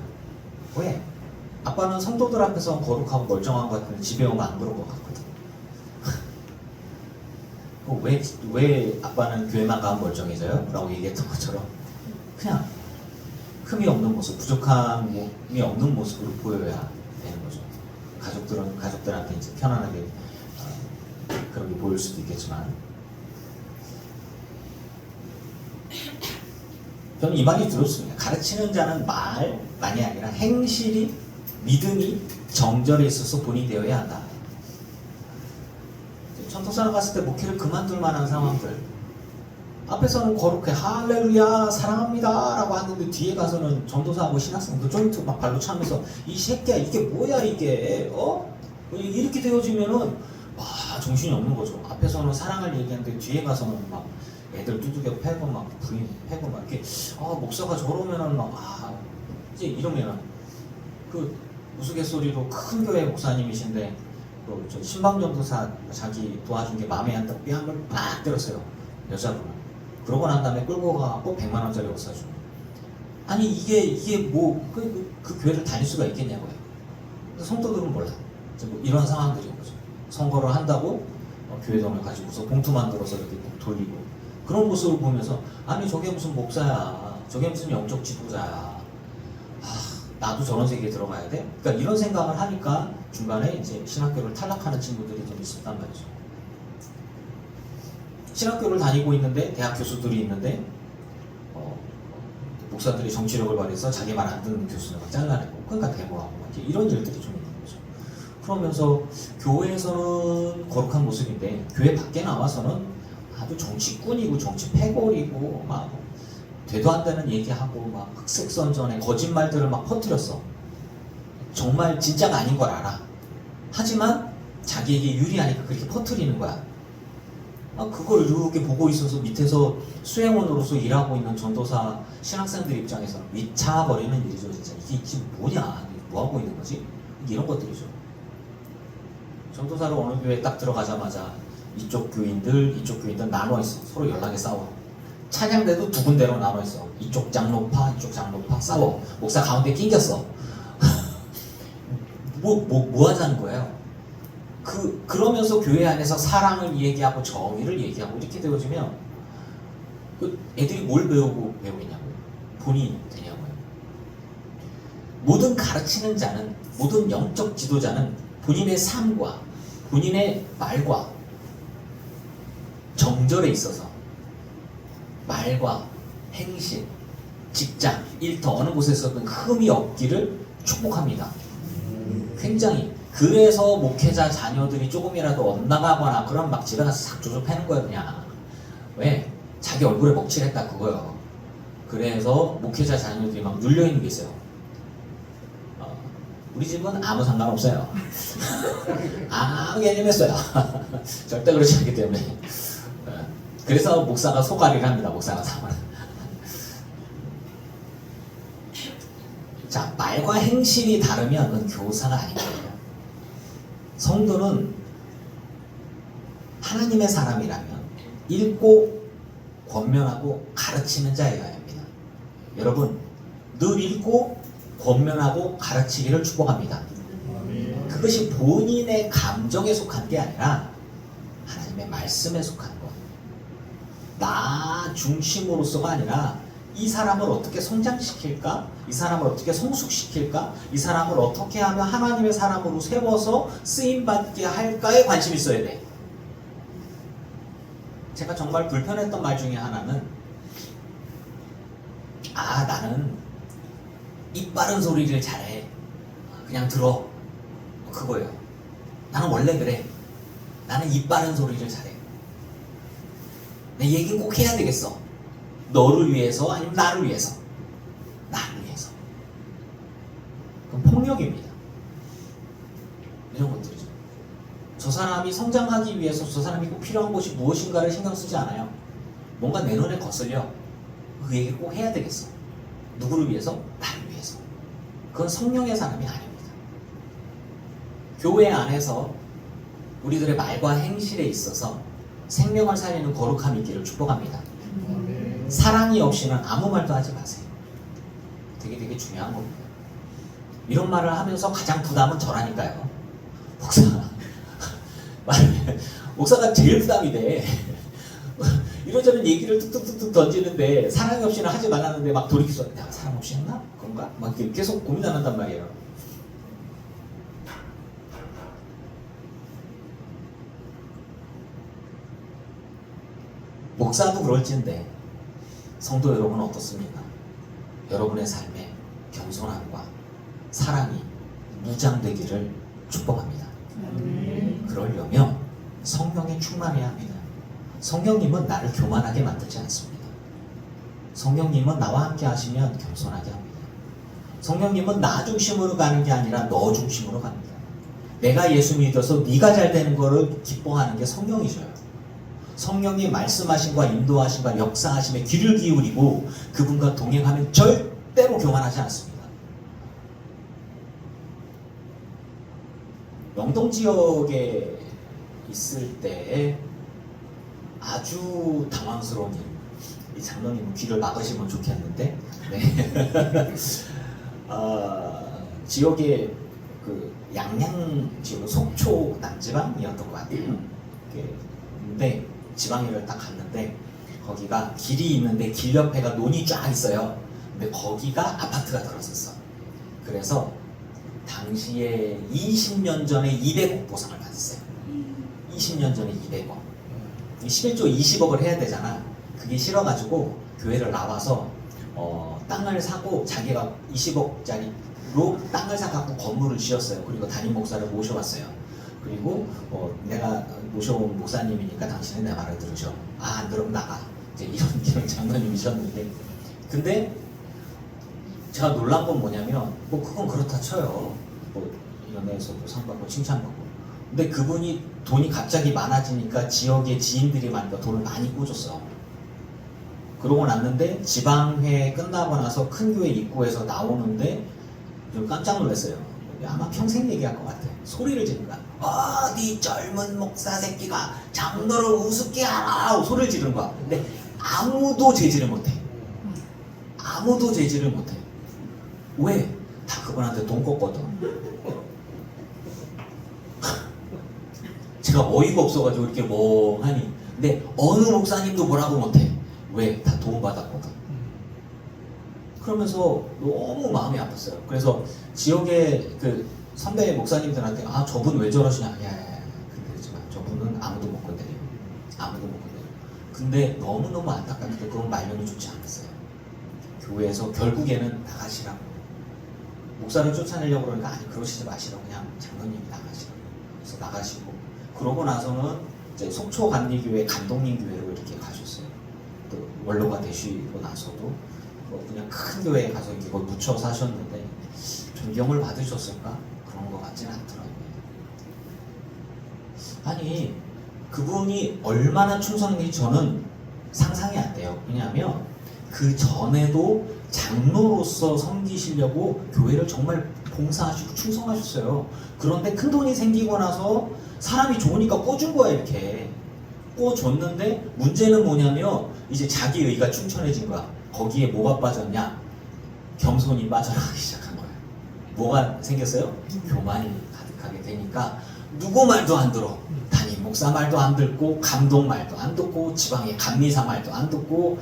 왜? 아빠는 성도들 앞에서 거룩하고 멀쩡한 것 같은데 집에 오면 안 그런 것 같거든. 왜 아빠는 교회만 가면 멀쩡해져요? 라고 얘기했던 것처럼 그냥 흠이 없는 모습, 부족함이 없는 모습으로 보여야 되는 거죠. 가족들한테 이제 편안하게 그렇게 보일 수도 있겠지만, 저는 이 말이 들었습니다. 가르치는 자는 말만이 아니라 행실이, 믿음이 정절에 있어서 본이 되어야 한다. 전도사를 갔을 때 목회를 그만둘 만한 상황들, 앞에서는 거룩해 할렐루야 사랑합니다 라고 하는데 뒤에 가서는 전도사하고 신학생도 조인트 막 발로 차면서 이 새끼야 이게 뭐야 이게 이렇게 되어지면은 와 정신이 없는 거죠. 앞에서는 사랑을 얘기하는데 뒤에 가서는 막 애들 두들겨 패고 막 부인 패고 막 이렇게 목사가 저러면은 막 이제 이러면은 그 우스갯소리로 큰 교회 목사님이신데 저 신방전도사 자기 도와준 게 마음에 안 들어 뺨을 빡 때렸어요. 여자분은. 그러고 난 다음에 끌고 가고 100만 원짜리 옷 사주고. 아니 이게 뭐 그 교회를 다닐 수가 있겠냐고요. 성도들은 몰라. 뭐 이런 상황들인 거죠. 선거를 한다고 교회 돈을 가지고서 봉투 만들어서 이렇게 돌리고 그런 모습을 보면서 아니 저게 무슨 목사야, 저게 무슨 영적 지도자야. 나도 저런 세계에 들어가야 돼? 그러니까 이런 생각을 하니까 중간에 이제 신학교를 탈락하는 친구들이 좀 있었단 말이죠. 신학교를 다니고 있는데 대학 교수들이 있는데 목사들이 정치력을 발휘해서 자기 말 안 듣는 교수를 막 잘라내고 그러니까 데모하고 막 이런 일들이 좀 있는 거죠. 그러면서 교회에서는 거룩한 모습인데 교회 밖에 나와서는 아주 정치꾼이고 정치 패거리고 막 되도 안 되는 얘기하고 막 흑색선전에 거짓말들을 막 퍼뜨렸어. 정말 진짜가 아닌 걸 알아. 하지만 자기에게 유리하니까 그렇게 퍼뜨리는 거야. 그걸 이렇게 보고 있어서 밑에서 수행원으로서 일하고 있는 전도사 신학생들 입장에서는 미쳐버리는 일이죠. 진짜 이게 지금 뭐냐, 뭐 하고 있는 거지? 이런 것들이죠. 전도사로 어느 교회에 딱 들어가자마자 이쪽 교인들 나눠 있어. 서로 연락에 싸워. 찬양대도 두 군데로 나눠 있어. 이쪽 장로파 싸워. 목사 가운데 낑겼어. 뭐 하자는 거예요? 그러면서 교회 안에서 사랑을 얘기하고 정의를 얘기하고 이렇게 되어지면 애들이 뭘 배우겠냐고요? 본인이 되냐고요? 모든 가르치는 자는, 모든 영적 지도자는 본인의 삶과 본인의 말과 정절에 있어서 말과 행실, 직장, 일터 어느 곳에서든 흠이 없기를 축복합니다. 굉장히. 그래서 목회자 자녀들이 조금이라도 엇나가거나 그럼 막 집에 가서 싹 조접하는 거예요 그냥. 왜? 자기 얼굴에 먹칠했다 그거요. 그래서 목회자 자녀들이 막 눌려있는 게 있어요. 우리 집은 아무 상관없어요. 아무 개념 했어요. 절대 그렇지 않기 때문에. 그래서 목사가 소가리를 합니다. 목사가 사면. 자, 말과 행실이 다르면 그건 교사가 아닌 거예요. 성도는 하나님의 사람이라면 읽고 권면하고 가르치는 자여야 합니다. 여러분, 늘 읽고 권면하고 가르치기를 축복합니다. 그것이 본인의 감정에 속한 게 아니라 하나님의 말씀에 속한 것. 나 중심으로서가 아니라 이 사람을 어떻게 성장시킬까? 이 사람을 어떻게 성숙시킬까? 이 사람을 어떻게 하면 하나님의 사람으로 세워서 쓰임받게 할까에 관심이 있어야 돼. 제가 정말 불편했던 말 중에 하나는 나는 입 바른 소리를 잘해. 그냥 들어. 그거예요. 나는 원래 그래. 나는 입 바른 소리를 잘해. 내 얘기는 꼭 해야 되겠어. 너를 위해서 아니면 나를 위해서. 나를 위해서. 그럼 폭력입니다. 이런 것들이죠. 저 사람이 성장하기 위해서 저 사람이 꼭 필요한 것이 무엇인가를 신경 쓰지 않아요. 뭔가 내 눈에 거슬려. 그 얘기를 꼭 해야 되겠어. 누구를 위해서? 나를 위해서. 그건 성령의 사람이 아닙니다. 교회 안에서 우리들의 말과 행실에 있어서 생명을 살리는 거룩함이 있기를 축복합니다. 사랑이 없이는 아무 말도 하지 마세요. 되게 중요한 겁니다. 이런 말을 하면서 가장 부담은 저라니까요. 목사가 제일 부담이 돼. 이런저런 얘기를 뚝뚝뚝뚝 던지는데 사랑이 없이는 하지 말라는데 막 돌이켜서 내가 사랑 없이 했나? 그런가? 막 계속 고민 안 한단 말이에요. 목사도 그럴진데 성도 여러분은 어떻습니까? 여러분의 삶에 겸손함과 사랑이 무장되기를 축복합니다. 그러려면 성령에 충만해야 합니다. 성령님은 나를 교만하게 만들지 않습니다. 성령님은 나와 함께 하시면 겸손하게 합니다. 성령님은 나 중심으로 가는 게 아니라 너 중심으로 갑니다. 내가 예수 믿어서 네가 잘 되는 거를 기뻐하는 게 성령이셔요. 성령이 말씀하심과 인도하심과 역사하심에 귀를 기울이고 그분과 동행하면 절대로 교만하지 않습니다. 영동 지역에 있을 때에 아주 당황스러운 일. 이 장로님은 귀를 막으시면 좋겠는데, 네. 지역에 그 양양 지역은 속초 남지방이었던 것 같아요. 근데 지방에를 딱 갔는데 거기가 길이 있는데 길 옆에가 논이 쫙 있어요. 근데 거기가 아파트가 들어섰어. 그래서 당시에 20년 전에 200억 보상을 받았어요. 20년 전에 200억. 11조 20억을 해야 되잖아. 그게 싫어가지고 교회를 나와서 땅을 사고 자기가 20억짜리로 땅을 사갖고 건물을 지었어요. 그리고 담임 목사를 모셔왔어요. 그리고 내가 모셔온 목사님이니까 당신은 내 말을 들으셔. 아, 안 들으면 나가. 이제 이런 장로님이셨는데, 근데 제가 놀란 건 뭐냐면, 뭐 그건 그렇다 쳐요. 뭐 연예에서도 상 받고 칭찬받고. 근데 그분이 돈이 갑자기 많아지니까 지역의 지인들이 많으니까 돈을 많이 꽂았어. 그러고 났는데 지방회 끝나고 나서 큰 교회 입구에서 나오는데 좀 깜짝 놀랐어요. 아마 평생 얘기할 것 같아. 소리를 지르는 거야. 네 젊은 목사 새끼가 장로를 우습게 하라! 소리를 지르는 거야. 근데 아무도 제지를 못해. 아무도 제지를 못해. 왜? 다 그분한테 돈 꿨거든. 제가 어이가 없어가지고 이렇게 멍하니. 근데 어느 목사님도 뭐라고 못해. 왜? 다 도움받았거든. 그러면서 너무 마음이 아팠어요. 그래서 지역의 그 선배 목사님들한테 저분 왜 저러시냐. 야, 그러지 마. 저분은 아무도 못 건드려요. 아무도 못 건드려요. 근데 너무너무 안타깝게도 그건 말년이 좋지 않았어요. 교회에서 결국에는 나가시라고. 목사를 쫓아내려고 그러니까 아니 그러시지 마시라고. 그냥 장로님이 나가시라고. 그래서 나가시고 그러고 나서는 이제 속초 감리교회 감독님 교회로 이렇게 가셨어요. 또 원로가 되시고 나서도 그냥 큰 교회에 가서 이거 묻혀 사셨는데 존경을 받으셨을까? 그런 것 같지는 않더라고요. 아니 그분이 얼마나 충성인지 저는 상상이 안 돼요. 왜냐하면 그 전에도 장로로서 섬기시려고 교회를 정말 봉사하시고 충성하셨어요. 그런데 큰 돈이 생기고 나서 사람이 좋으니까 꿔준 거야. 이렇게 꿔줬는데 문제는 뭐냐면 이제 자기 의가 충천해진 거야. 거기에 뭐가 빠졌냐? 겸손이 빠져나가기 시작한 거야. 뭐가 생겼어요? 교만이 가득하게 되니까 누구 말도 안 들어. 담임 목사 말도 안 듣고 감독 말도 안 듣고 지방의 감리사 말도 안 듣고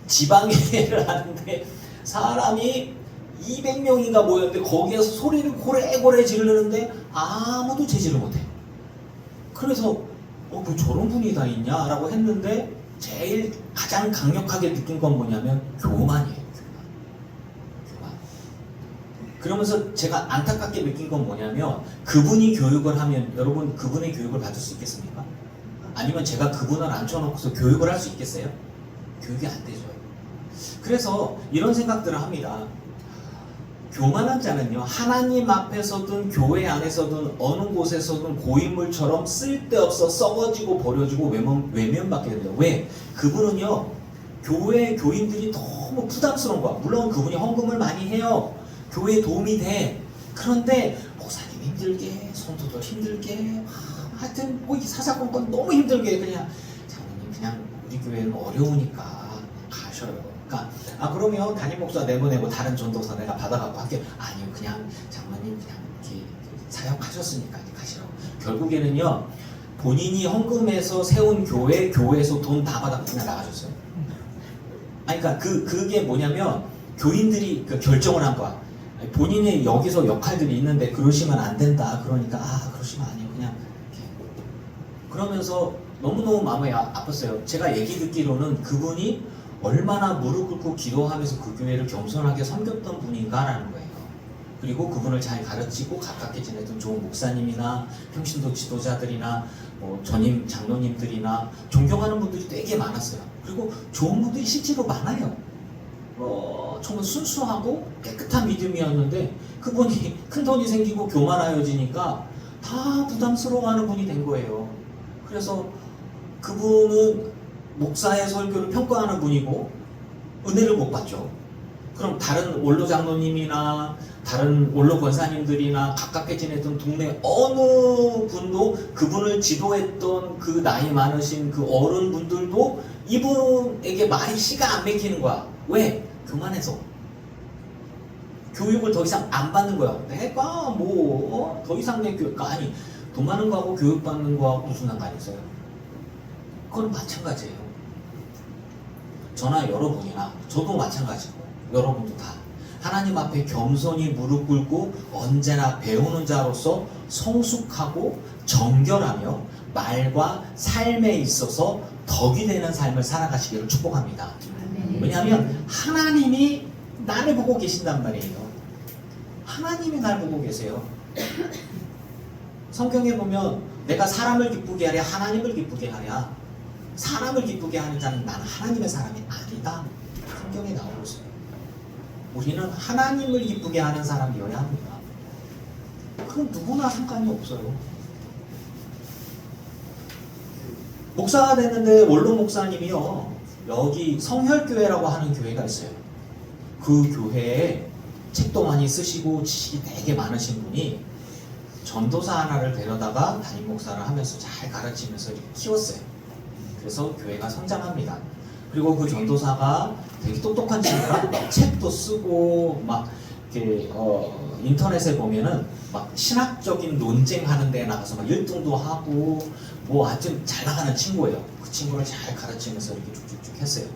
지방회를 하는데 사람이 200명인가 모였는데 거기에서 소리를 고래고래 지르는데 아무도 제지를 못해. 그래서 뭐 저런 분이 다 있냐? 라고 했는데 제일 가장 강력하게 느낀 건 뭐냐면 교만이에요. 교만. 그러면서 제가 안타깝게 느낀 건 뭐냐면 그분이 교육을 하면 여러분 그분의 교육을 받을 수 있겠습니까? 아니면 제가 그분을 앉혀놓고서 교육을 할 수 있겠어요? 교육이 안 되죠. 그래서 이런 생각들을 합니다. 교만한 자는요, 하나님 앞에서든 교회 안에서든 어느 곳에서든 고인물처럼 쓸데없어 썩어지고 버려지고 외면받게 됩니다. 왜? 그분은요, 교회 교인들이 너무 부담스러운 거야. 물론 그분이 헌금을 많이 해요. 교회에 도움이 돼. 그런데 목사님 힘들게, 성도들 힘들게, 하여튼 뭐 이 사사건건 너무 힘들게 그냥 장로님 그냥 우리 교회는 어려우니까 가셔요. 그러니까 그러면 담임 목사 내보내고 다른 전도사 내가 받아갖고 할게요. 아니요, 그냥 장로님 그냥 이렇게 사역하셨으니까 가시라고. 결국에는요, 본인이 헌금해서 세운 교회에서 돈 다 받아서 그냥 나가셨어요. 그러니까 그게 뭐냐면 교인들이 그 결정을 한 거야. 본인의 여기서 역할들이 있는데 그러시면 안 된다. 그러니까 그러시면 아니요, 그냥 이렇게. 그러면서 너무너무 마음이 아팠어요. 제가 얘기 듣기로는 그분이 얼마나 무릎 꿇고 기도하면서 그 교회를 겸손하게 섬겼던 분인가라는 거예요. 그리고 그분을 잘 가르치고 가깝게 지내던 좋은 목사님이나 평신도 지도자들이나 뭐 전임 장로님들이나 존경하는 분들이 되게 많았어요. 그리고 좋은 분들이 실제로 많아요. 정말 순수하고 깨끗한 믿음이었는데 그분이 큰 돈이 생기고 교만하여지니까 다 부담스러워하는 분이 된 거예요. 그래서 그분은 목사의 설교를 평가하는 분이고 은혜를 못 받죠. 그럼 다른 원로 장로님이나 다른 원로 권사님들이나 가깝게 지냈던 동네 어느 분도 그분을 지도했던 그 나이 많으신 그 어른분들도 이분에게 말이 씨가 안 맥히는 거야. 왜? 교만해서. 교육을 더 이상 안 받는 거야. 내가 뭐 더 이상 내 교육 아니 돈 많은 거하고 교육 받는 거하고 무슨 상관이 있어요? 그건 마찬가지예요. 저나 여러분이나 저도 마찬가지고 여러분도 다 하나님 앞에 겸손히 무릎 꿇고 언제나 배우는 자로서 성숙하고 정결하며 말과 삶에 있어서 덕이 되는 삶을 살아가시기를 축복합니다. 왜냐하면 하나님이 나를 보고 계신단 말이에요. 하나님이 날 보고 계세요. 성경에 보면 내가 사람을 기쁘게 하랴 하나님을 기쁘게 하랴 사람을 기쁘게 하는 자는 나는 하나님의 사람이 아니다. 성경에 나오고 있어요. 우리는 하나님을 기쁘게 하는 사람이어야 합니다. 그건 누구나 상관이 없어요. 목사가 됐는데 원로 목사님이요. 여기 성혈교회라고 하는 교회가 있어요. 그 교회에 책도 많이 쓰시고 지식이 되게 많으신 분이 전도사 하나를 데려다가 담임 목사를 하면서 잘 가르치면서 이렇게 키웠어요. 그래서 교회가 성장합니다. 그리고 그 전도사가 되게 똑똑한 친구라 책도 쓰고 막 이렇게 인터넷에 보면은 막 신학적인 논쟁하는 데 나가서 막 1등도 하고 뭐 하여튼 잘 나가는 친구예요. 그 친구를 잘 가르치면서 이렇게 쭉쭉쭉 했어요.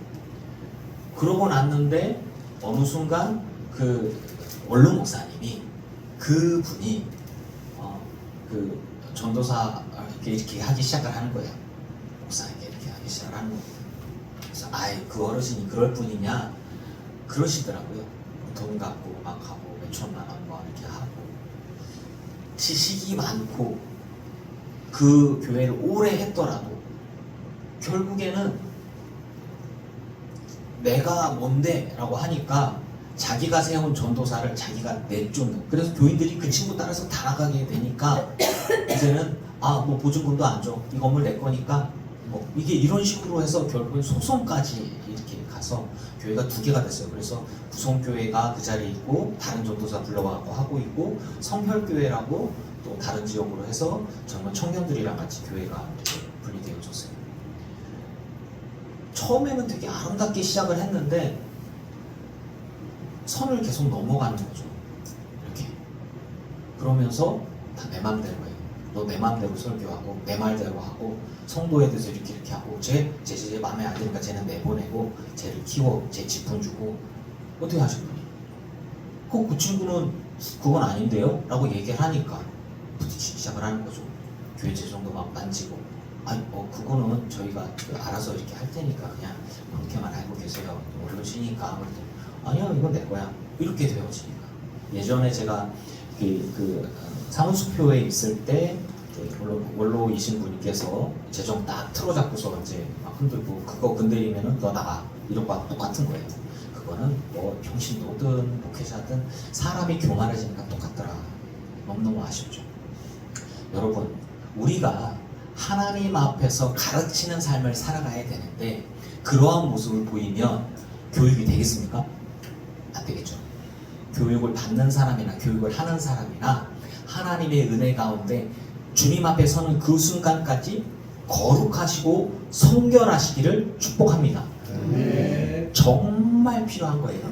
그러고 났는데 어느 순간 그 원로 목사님이 그 분이 그 전도사 이렇게 하기 시작을 하는 거예요. 목사에게 이렇게 하기 시작을 하는 거예요. 그래서 아이 그 어르신이 그럴 뿐이냐 그러시더라고요. 돈 갖고 막 하고 몇천만 원 뭐 이렇게 하고 지식이 많고 그 교회를 오래 했더라도 결국에는 내가 뭔데 라고 하니까 자기가 세운 전도사를 자기가 내쫓는 그래서 교인들이 그 친구 따라서 다 나가게 되니까 이제는 뭐 보증금도 안 줘. 이 건물 내 거니까 뭐 이게 이런 식으로 해서 결국엔 소송까지 이렇게 가서 교회가 2개가 됐어요. 그래서 부송교회가 그 자리에 있고 다른 전도사 불러와서 하고 있고 성혈교회라고 또 다른 지역으로 해서 정말 청년들이랑 같이 교회가 이렇게 분리되어졌어요. 처음에는 되게 아름답게 시작을 했는데 선을 계속 넘어가는 거죠. 이렇게 그러면서 다 내 맘대로 해요. 너 내 맘대로 설교하고 내 말대로 하고 성도에 대해서 이렇게 하고 쟤 마음에 안 드니까 쟤는 내보내고 쟤를 키워 쟤 지분 주고 어떻게 하실 분이? 그 친구는 그건 아닌데요? 라고 얘기를 하니까 부딪히기 시작을 하는 거죠. 교회 재정도 막 만지고 아니 그거는 저희가 알아서 이렇게 할 테니까 그냥 그렇게만 알고 계세요. 원로시니까 그랬더니 아니야 이건 내 거야 이렇게 되어지니까 예전에 제가 그 사무수표에 있을 때 원로이신 분께서 재정 딱 틀어잡고서 이제 막 흔들고 그거 건드리면은 너 나가 이런 거랑 똑같은 거예요. 그거는 뭐 평신도든 목회자든 사람이 교만해지니까 똑같더라. 너무너무 아쉽죠. 여러분 우리가 하나님 앞에서 가르치는 삶을 살아가야 되는데 그러한 모습을 보이면 교육이 되겠습니까? 안 되겠죠. 교육을 받는 사람이나 교육을 하는 사람이나 하나님의 은혜 가운데 주님 앞에 서는 그 순간까지 거룩하시고 성결하시기를 축복합니다. 정말 필요한 거예요.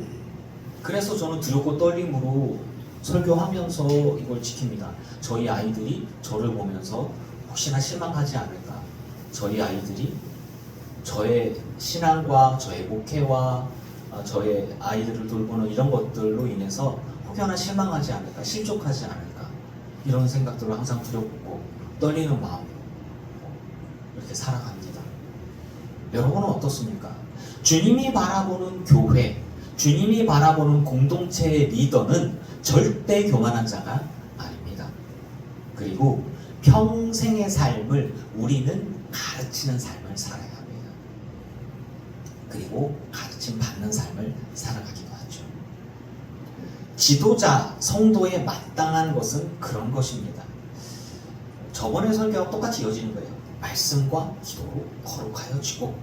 그래서 저는 두렵고 떨림으로 설교하면서 이걸 지킵니다. 저희 아이들이 저를 보면서 혹시나 실망하지 않을까. 저희 아이들이 저의 신앙과 저의 목회와 저의 아이들을 돌보는 이런 것들로 인해서 혹여나 실망하지 않을까, 실족하지 않을까 이런 생각들로 항상 두렵고 떨리는 마음으로 이렇게 그렇게 살아갑니다. 여러분은 어떻습니까? 주님이 바라보는 교회, 주님이 바라보는 공동체의 리더는 절대 교만한 자가 아닙니다. 그리고 평생의 삶을 우리는 가르치는 삶을 살아야 합니다. 그리고 가르침 받는 삶을 살아가기도 하죠. 지도자, 성도의 마땅한 것은 그런 것입니다. 저번에 설교와 똑같이 이어지는 거예요. 말씀과 기도로 거룩하여지고,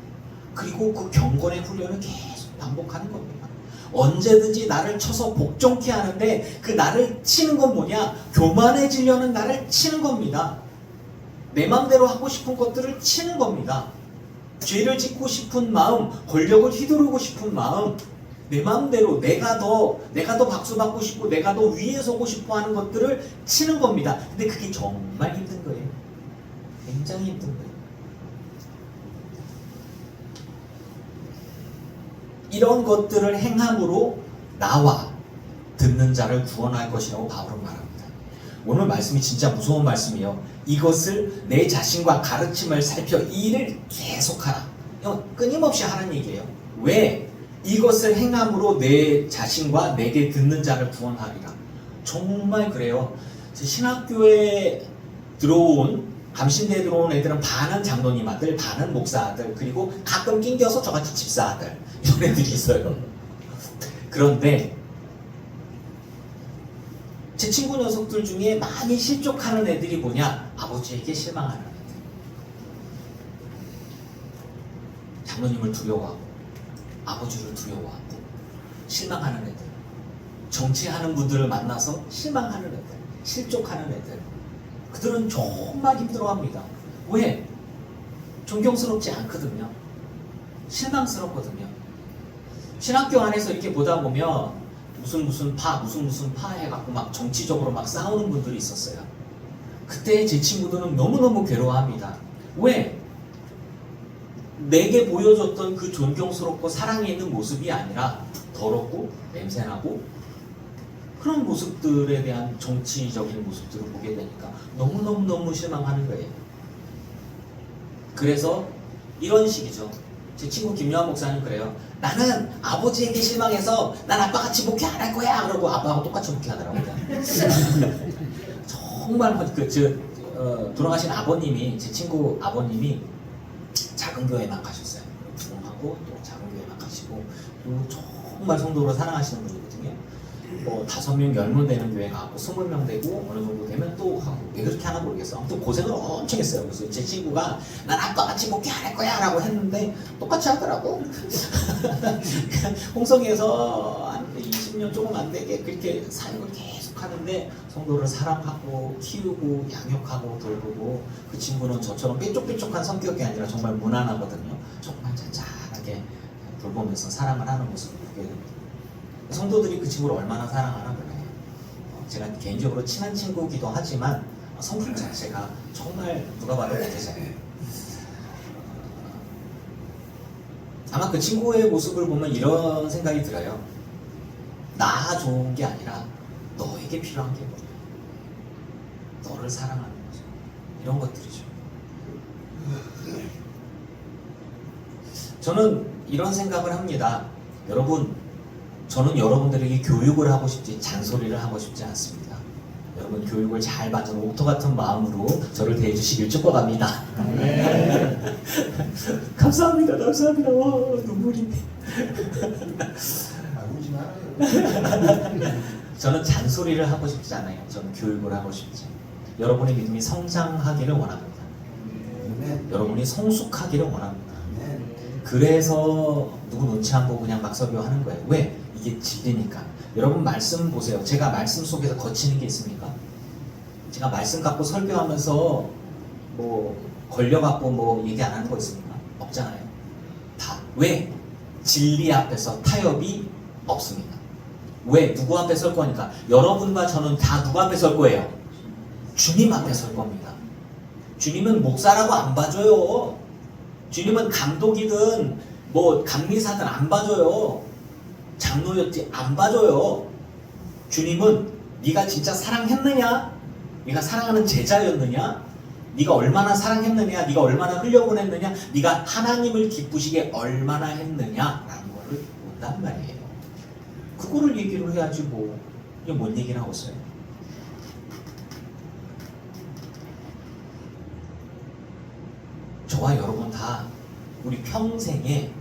그리고 그 경건의 훈련을 계속 반복하는 겁니다. 언제든지 나를 쳐서 복종케 하는데 그 나를 치는 건 뭐냐? 교만해지려는 나를 치는 겁니다. 내 마음대로 하고 싶은 것들을 치는 겁니다. 죄를 짓고 싶은 마음, 권력을 휘두르고 싶은 마음, 내 마음대로 내가 더 박수 받고 싶고 내가 더 위에 서고 싶어 하는 것들을 치는 겁니다. 근데 그게 정말 힘든 거예요. 굉장히 힘든 거예요. 이런 것들을 행함으로 나와 듣는 자를 구원할 것이라고 바울은 말합니다. 오늘 말씀이 진짜 무서운 말씀이에요. 이것을 내 자신과 가르침을 살펴 이 일을 계속하라. 끊임없이 하는 얘기예요. 왜? 이것을 행함으로 내 자신과 내게 듣는 자를 구원하리라. 정말 그래요. 신학교에 들어온, 감신대에 들어온 애들은 반은 장로님 아들, 반은 목사 아들, 그리고 가끔 낑겨서 저같이 집사 아들, 이런 애들이 있어요. 그런데 제 친구 녀석들 중에 많이 실족하는 애들이 뭐냐? 아버지에게 실망하는 애들. 장로님을 두려워하고 아버지를 두려워하고 실망하는 애들, 정치하는 분들을 만나서 실망하는 애들, 실족하는 애들, 그들은 정말 힘들어합니다. 왜? 존경스럽지 않거든요. 실망스럽거든요. 신학교 안에서 이렇게 보다 보면 무슨 파 해갖고 막 정치적으로 막 싸우는 분들이 있었어요. 그때 제 친구들은 너무너무 괴로워합니다. 왜? 내게 보여줬던 그 존경스럽고 사랑에 있는 모습이 아니라 더럽고 냄새나고 그런 모습들에 대한 정치적인 모습들을 보게 되니까 너무 실망하는 거예요. 그래서 이런 식이죠. 제 친구 김요한 목사님 그래요. 나는 아버지에게 실망해서 난 아빠같이 목회 안 할 거야. 그러고 아빠하고 똑같이 목회하더라고요. 정말 돌아가신 아버님이, 제 친구 아버님이 작은 교회만 가셨어요. 부흥하고 또 작은 교회만 가시고, 또 정말 성도로 사랑하시는 분이거든요. 뭐 5명, 10명 되는 교회 가고 20명 되고 어느 정도 되면 또 하고, 왜 그렇게 하나 모르겠어. 아무튼 고생을 엄청 했어요. 그래서 제 친구가 난 아빠같이 목회 안 할 거야 라고 했는데 똑같이 하더라고. 홍성에서 한 20년 조금 안 되게 그렇게 사역을 계속 하는데 성도를 사랑하고 키우고 양육하고 돌보고, 그 친구는 저처럼 삐쪽삐쪽한 성격이 아니라 정말 무난하거든요. 정말 잔잔하게 돌보면서 사랑을 하는 모습을 보게 됩니다. 성도들이 그 친구를 얼마나 사랑하나 몰라요. 제가 개인적으로 친한 친구이기도 하지만 성품 자체가 정말 누가 봐도 못되잖아요. 아마 그 친구의 모습을 보면 이런 생각이 들어요. 나 좋은 게 아니라 너에게 필요한 게 뭐냐, 너를 사랑하는 거죠. 이런 것들이죠. 저는 이런 생각을 합니다. 여러분, 저는 여러분들에게 교육을 하고 싶지 잔소리를 하고 싶지 않습니다. 여러분 교육을 잘 받은 옥토 같은 마음으로 저를 대해 주시길 축복합니다. 네. 감사합니다. 와, 눈물이네. 울지 말아요. 저는 잔소리를 하고 싶지 않아요. 저는 교육을 하고 싶지. 여러분의 믿음이 성장하기를 원합니다. 여러분이 성숙하기를 원합니다. 그래서 누구 눈치 안 보고 그냥 막 설교하는 거예요. 왜? 이게 진리니까. 여러분 말씀 보세요. 제가 말씀 속에서 거치는 게 있습니까? 제가 말씀 갖고 설교하면서 뭐 걸려갖고 뭐 얘기 안 하는 거 있습니까? 없잖아요. 다. 왜? 진리 앞에서 타협이 없습니다. 왜? 누구 앞에 설 거니까. 여러분과 저는 다 누구 앞에 설 거예요? 주님 앞에 설 겁니다. 주님은 목사라고 안 봐줘요. 주님은 감독이든 뭐 감리사든 안 봐줘요. 장로였지 안 봐줘요. 주님은 네가 진짜 사랑했느냐? 네가 사랑하는 제자였느냐? 네가 얼마나 사랑했느냐, 네가 얼마나 흘려보냈느냐, 네가 하나님을 기쁘시게 얼마나 했느냐라는 거를 묻단 말이에요. 그거를 얘기를 해야지 뭐 이게 뭔 얘기를 하고 있어요. 저와 여러분 다 우리 평생에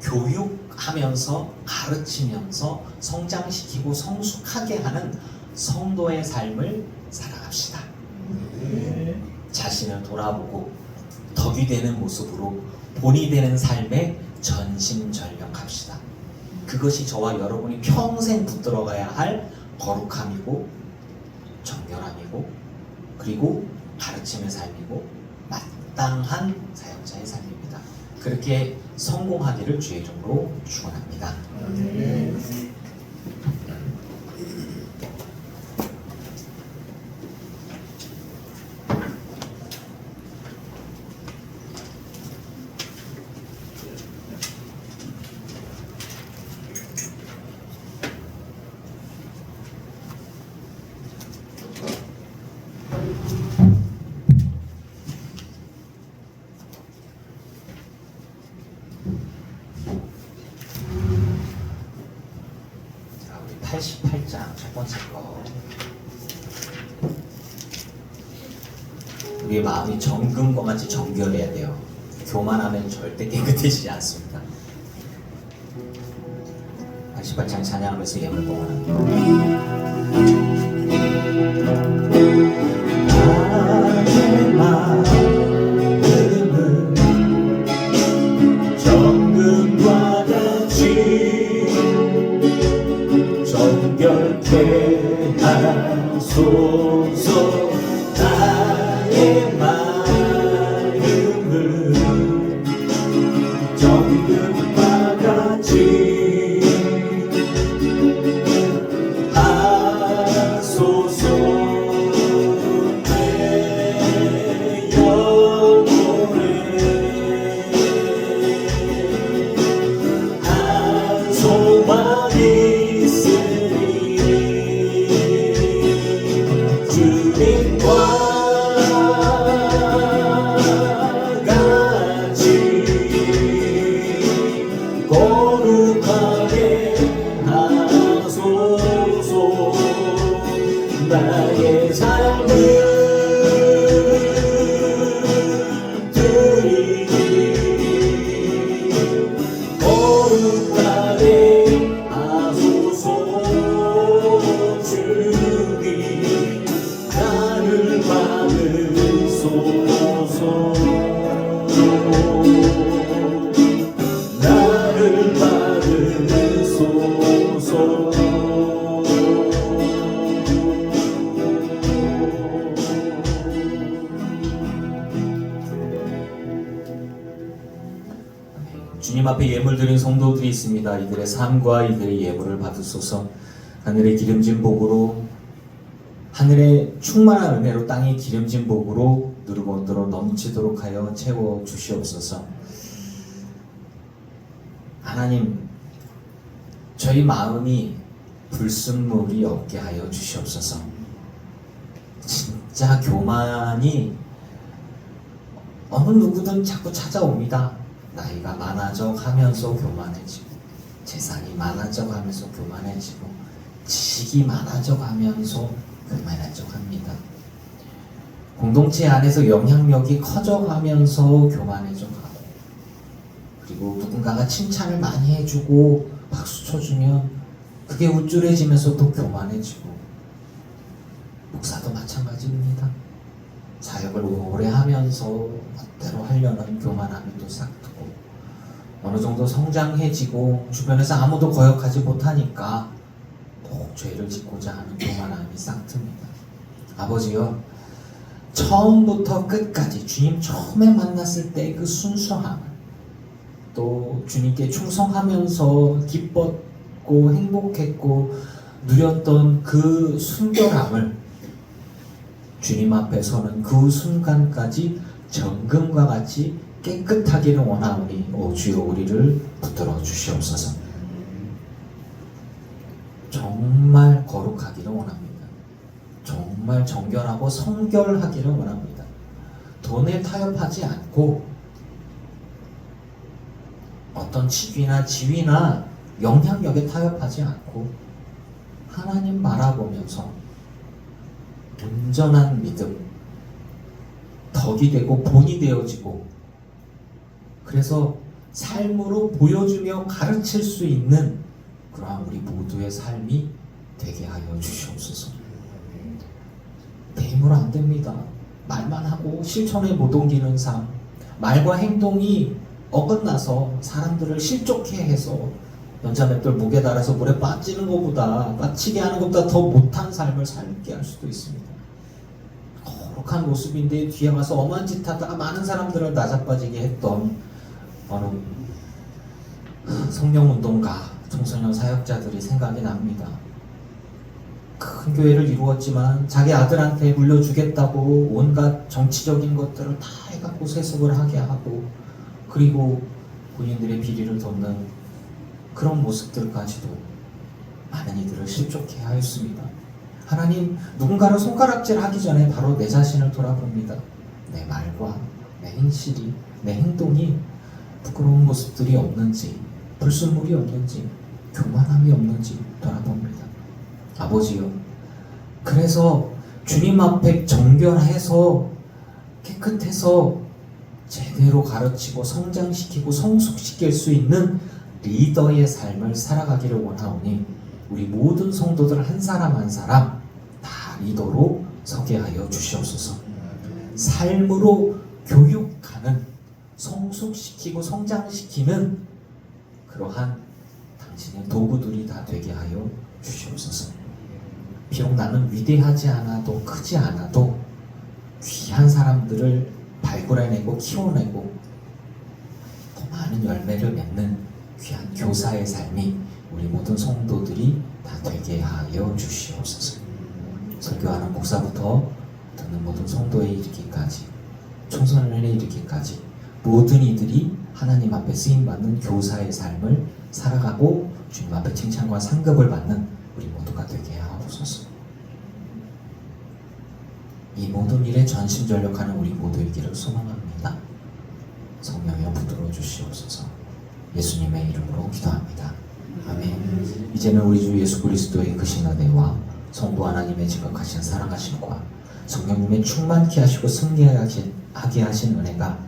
교육하면서 가르치면서 성장시키고 성숙하게 하는 성도의 삶을 살아갑시다. 자신을 돌아보고 덕이 되는 모습으로 본이 되는 삶에 전심전력합시다. 그것이 저와 여러분이 평생 붙들어가야 할 거룩함이고 정결함이고 그리고 가르침의 삶이고 마땅한 사역자의 삶입니다. 그렇게 성공하기를 주의 이름으로 축원합니다. 자, 우리 88장 첫 번째 거. 우리의 마음이 정금과 같이 정결해야 돼요. 교만하면 절대 깨끗해지지 않습니다. 88장 찬양하면서 예물 봉헌합니다. 나의 마음은 정금과 같이 정결케 하소서. 나의 마음을 정금과 같이 하소서. 내 영혼에 한 소망이 있으니 주님과 같이 거룩하게 하소서. 나의 삶을 드리니 거룩하게 하소서. 주님 나를 받으소서. 나를 받으소서. 주님 앞에 예물 드린 성도들이 있습니다. 이들의 삶과 이들의 예물을 받으소서. 하늘의 기름진 복으로 하늘의 충만한 은혜로 땅의 기름진 복으로 누르고 온도로 넘치도록 하여 채워 주시옵소서. 하나님, 저희 마음이 불순물이 없게 하여 주시옵소서. 진짜 교만이 어느 누구든 자꾸 찾아옵니다. 나이가 많아져 가면서 교만해지고, 재산이 많아져 가면서 교만해지고, 지식이 많아져 가면서 교만해져 갑니다. 공동체 안에서 영향력이 커져 가면서 교만해져 가고, 그리고 누군가가 칭찬을 많이 해주고 박수 쳐주면 그게 우쭐해지면서 또 교만해지고, 목사도 마찬가지입니다. 사역을 오래 하면서 멋대로 하려는 교만함이 또 싹트고, 어느 정도 성장해지고 주변에서 아무도 거역하지 못하니까 꼭 죄를 짓고자 하는 교만함이 싹틉니다. 아버지요, 처음부터 끝까지 주님 처음에 만났을 때 그 순수함을, 또 주님께 충성하면서 기뻤고 행복했고 누렸던 그 순결함을 주님 앞에 서는 그 순간까지 정금과 같이 깨끗하기를 원하오니 오 주여 우리를 붙들어 주시옵소서. 정말 거룩하기를 원합니다. 정말 정결하고 성결하기를 원합니다. 돈에 타협하지 않고 어떤 직위나 지위나 영향력에 타협하지 않고 하나님 바라보면서 온전한 믿음, 덕이 되고 본이 되어지고 그래서 삶으로 보여주며 가르칠 수 있는 그러한 우리 모두의 삶이 되게 하여 주시옵소서. 내 힘으로 안 됩니다. 말만 하고 실천에 못 옮기는 삶, 말과 행동이 어긋나서 사람들을 실족해 해서 연자맷돌 목에 달아서 물에 빠지는 것보다 빠지게 하는 것보다 더 못한 삶을 살게 할 수도 있습니다. 거룩한 모습인데 뒤에 가서 엄한 짓 하다가 많은 사람들을 나자빠지게 했던 어느 성령운동가 청소년 사역자들이 생각이 납니다. 큰 교회를 이루었지만 자기 아들한테 물려주겠다고 온갖 정치적인 것들을 다 해갖고 세습을 하게 하고 그리고 본인들의 비리를 덮는 그런 모습들까지도 많은 이들을 실족해 하였습니다. 하나님, 누군가를 손가락질 하기 전에 바로 내 자신을 돌아봅니다. 내 말과 내 행실이, 내 행동이 부끄러운 모습들이 없는지, 불순물이 없는지, 교만함이 없는지 돌아봅니다. 아버지요, 그래서 주님 앞에 정결해서 깨끗해서 제대로 가르치고 성장시키고 성숙시킬 수 있는 리더의 삶을 살아가기를 원하오니 우리 모든 성도들 한 사람 한 사람 다 리더로 서게 하여 주시옵소서. 삶으로 교육하는, 성숙시키고 성장시키는 그러한 당신의 도구들이 다 되게 하여 주시옵소서. 비록 나는 위대하지 않아도 크지 않아도 귀한 사람들을 발굴해내고 키워내고 더 많은 열매를 맺는 귀한 교사의 삶이 우리 모든 성도들이 다 되게 하여 주시옵소서. 설교하는 목사부터 듣는 모든 성도에 이르기까지, 청소년에 이르기까지 모든 이들이 하나님 앞에 쓰임받는 교사의 삶을 살아가고 주님 앞에 칭찬과 상급을 받는 우리 모두가 되게 하옵소서. 이 모든 일에 전심전력하는 우리 모두이기를 소망합니다. 성령여 붙들어 주시옵소서. 예수님의 이름으로 기도합니다. 아멘. 이제는 우리 주 예수 그리스도의 크신 은혜와 성부 하나님의 지극하신 사랑하심과 성령님의 충만케 하시고 승리하게 하신 은혜가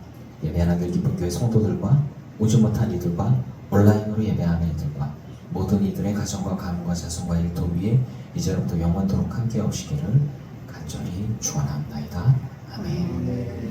예배하는 기쁜 교회 성도들과 오지 못한 이들과 온라인으로 예배하는 이들과 모든 이들의 가정과 가문과 자손과 일터 위에 이제부터 영원토록 함께 하시기를 간절히 축원합니다. 아멘.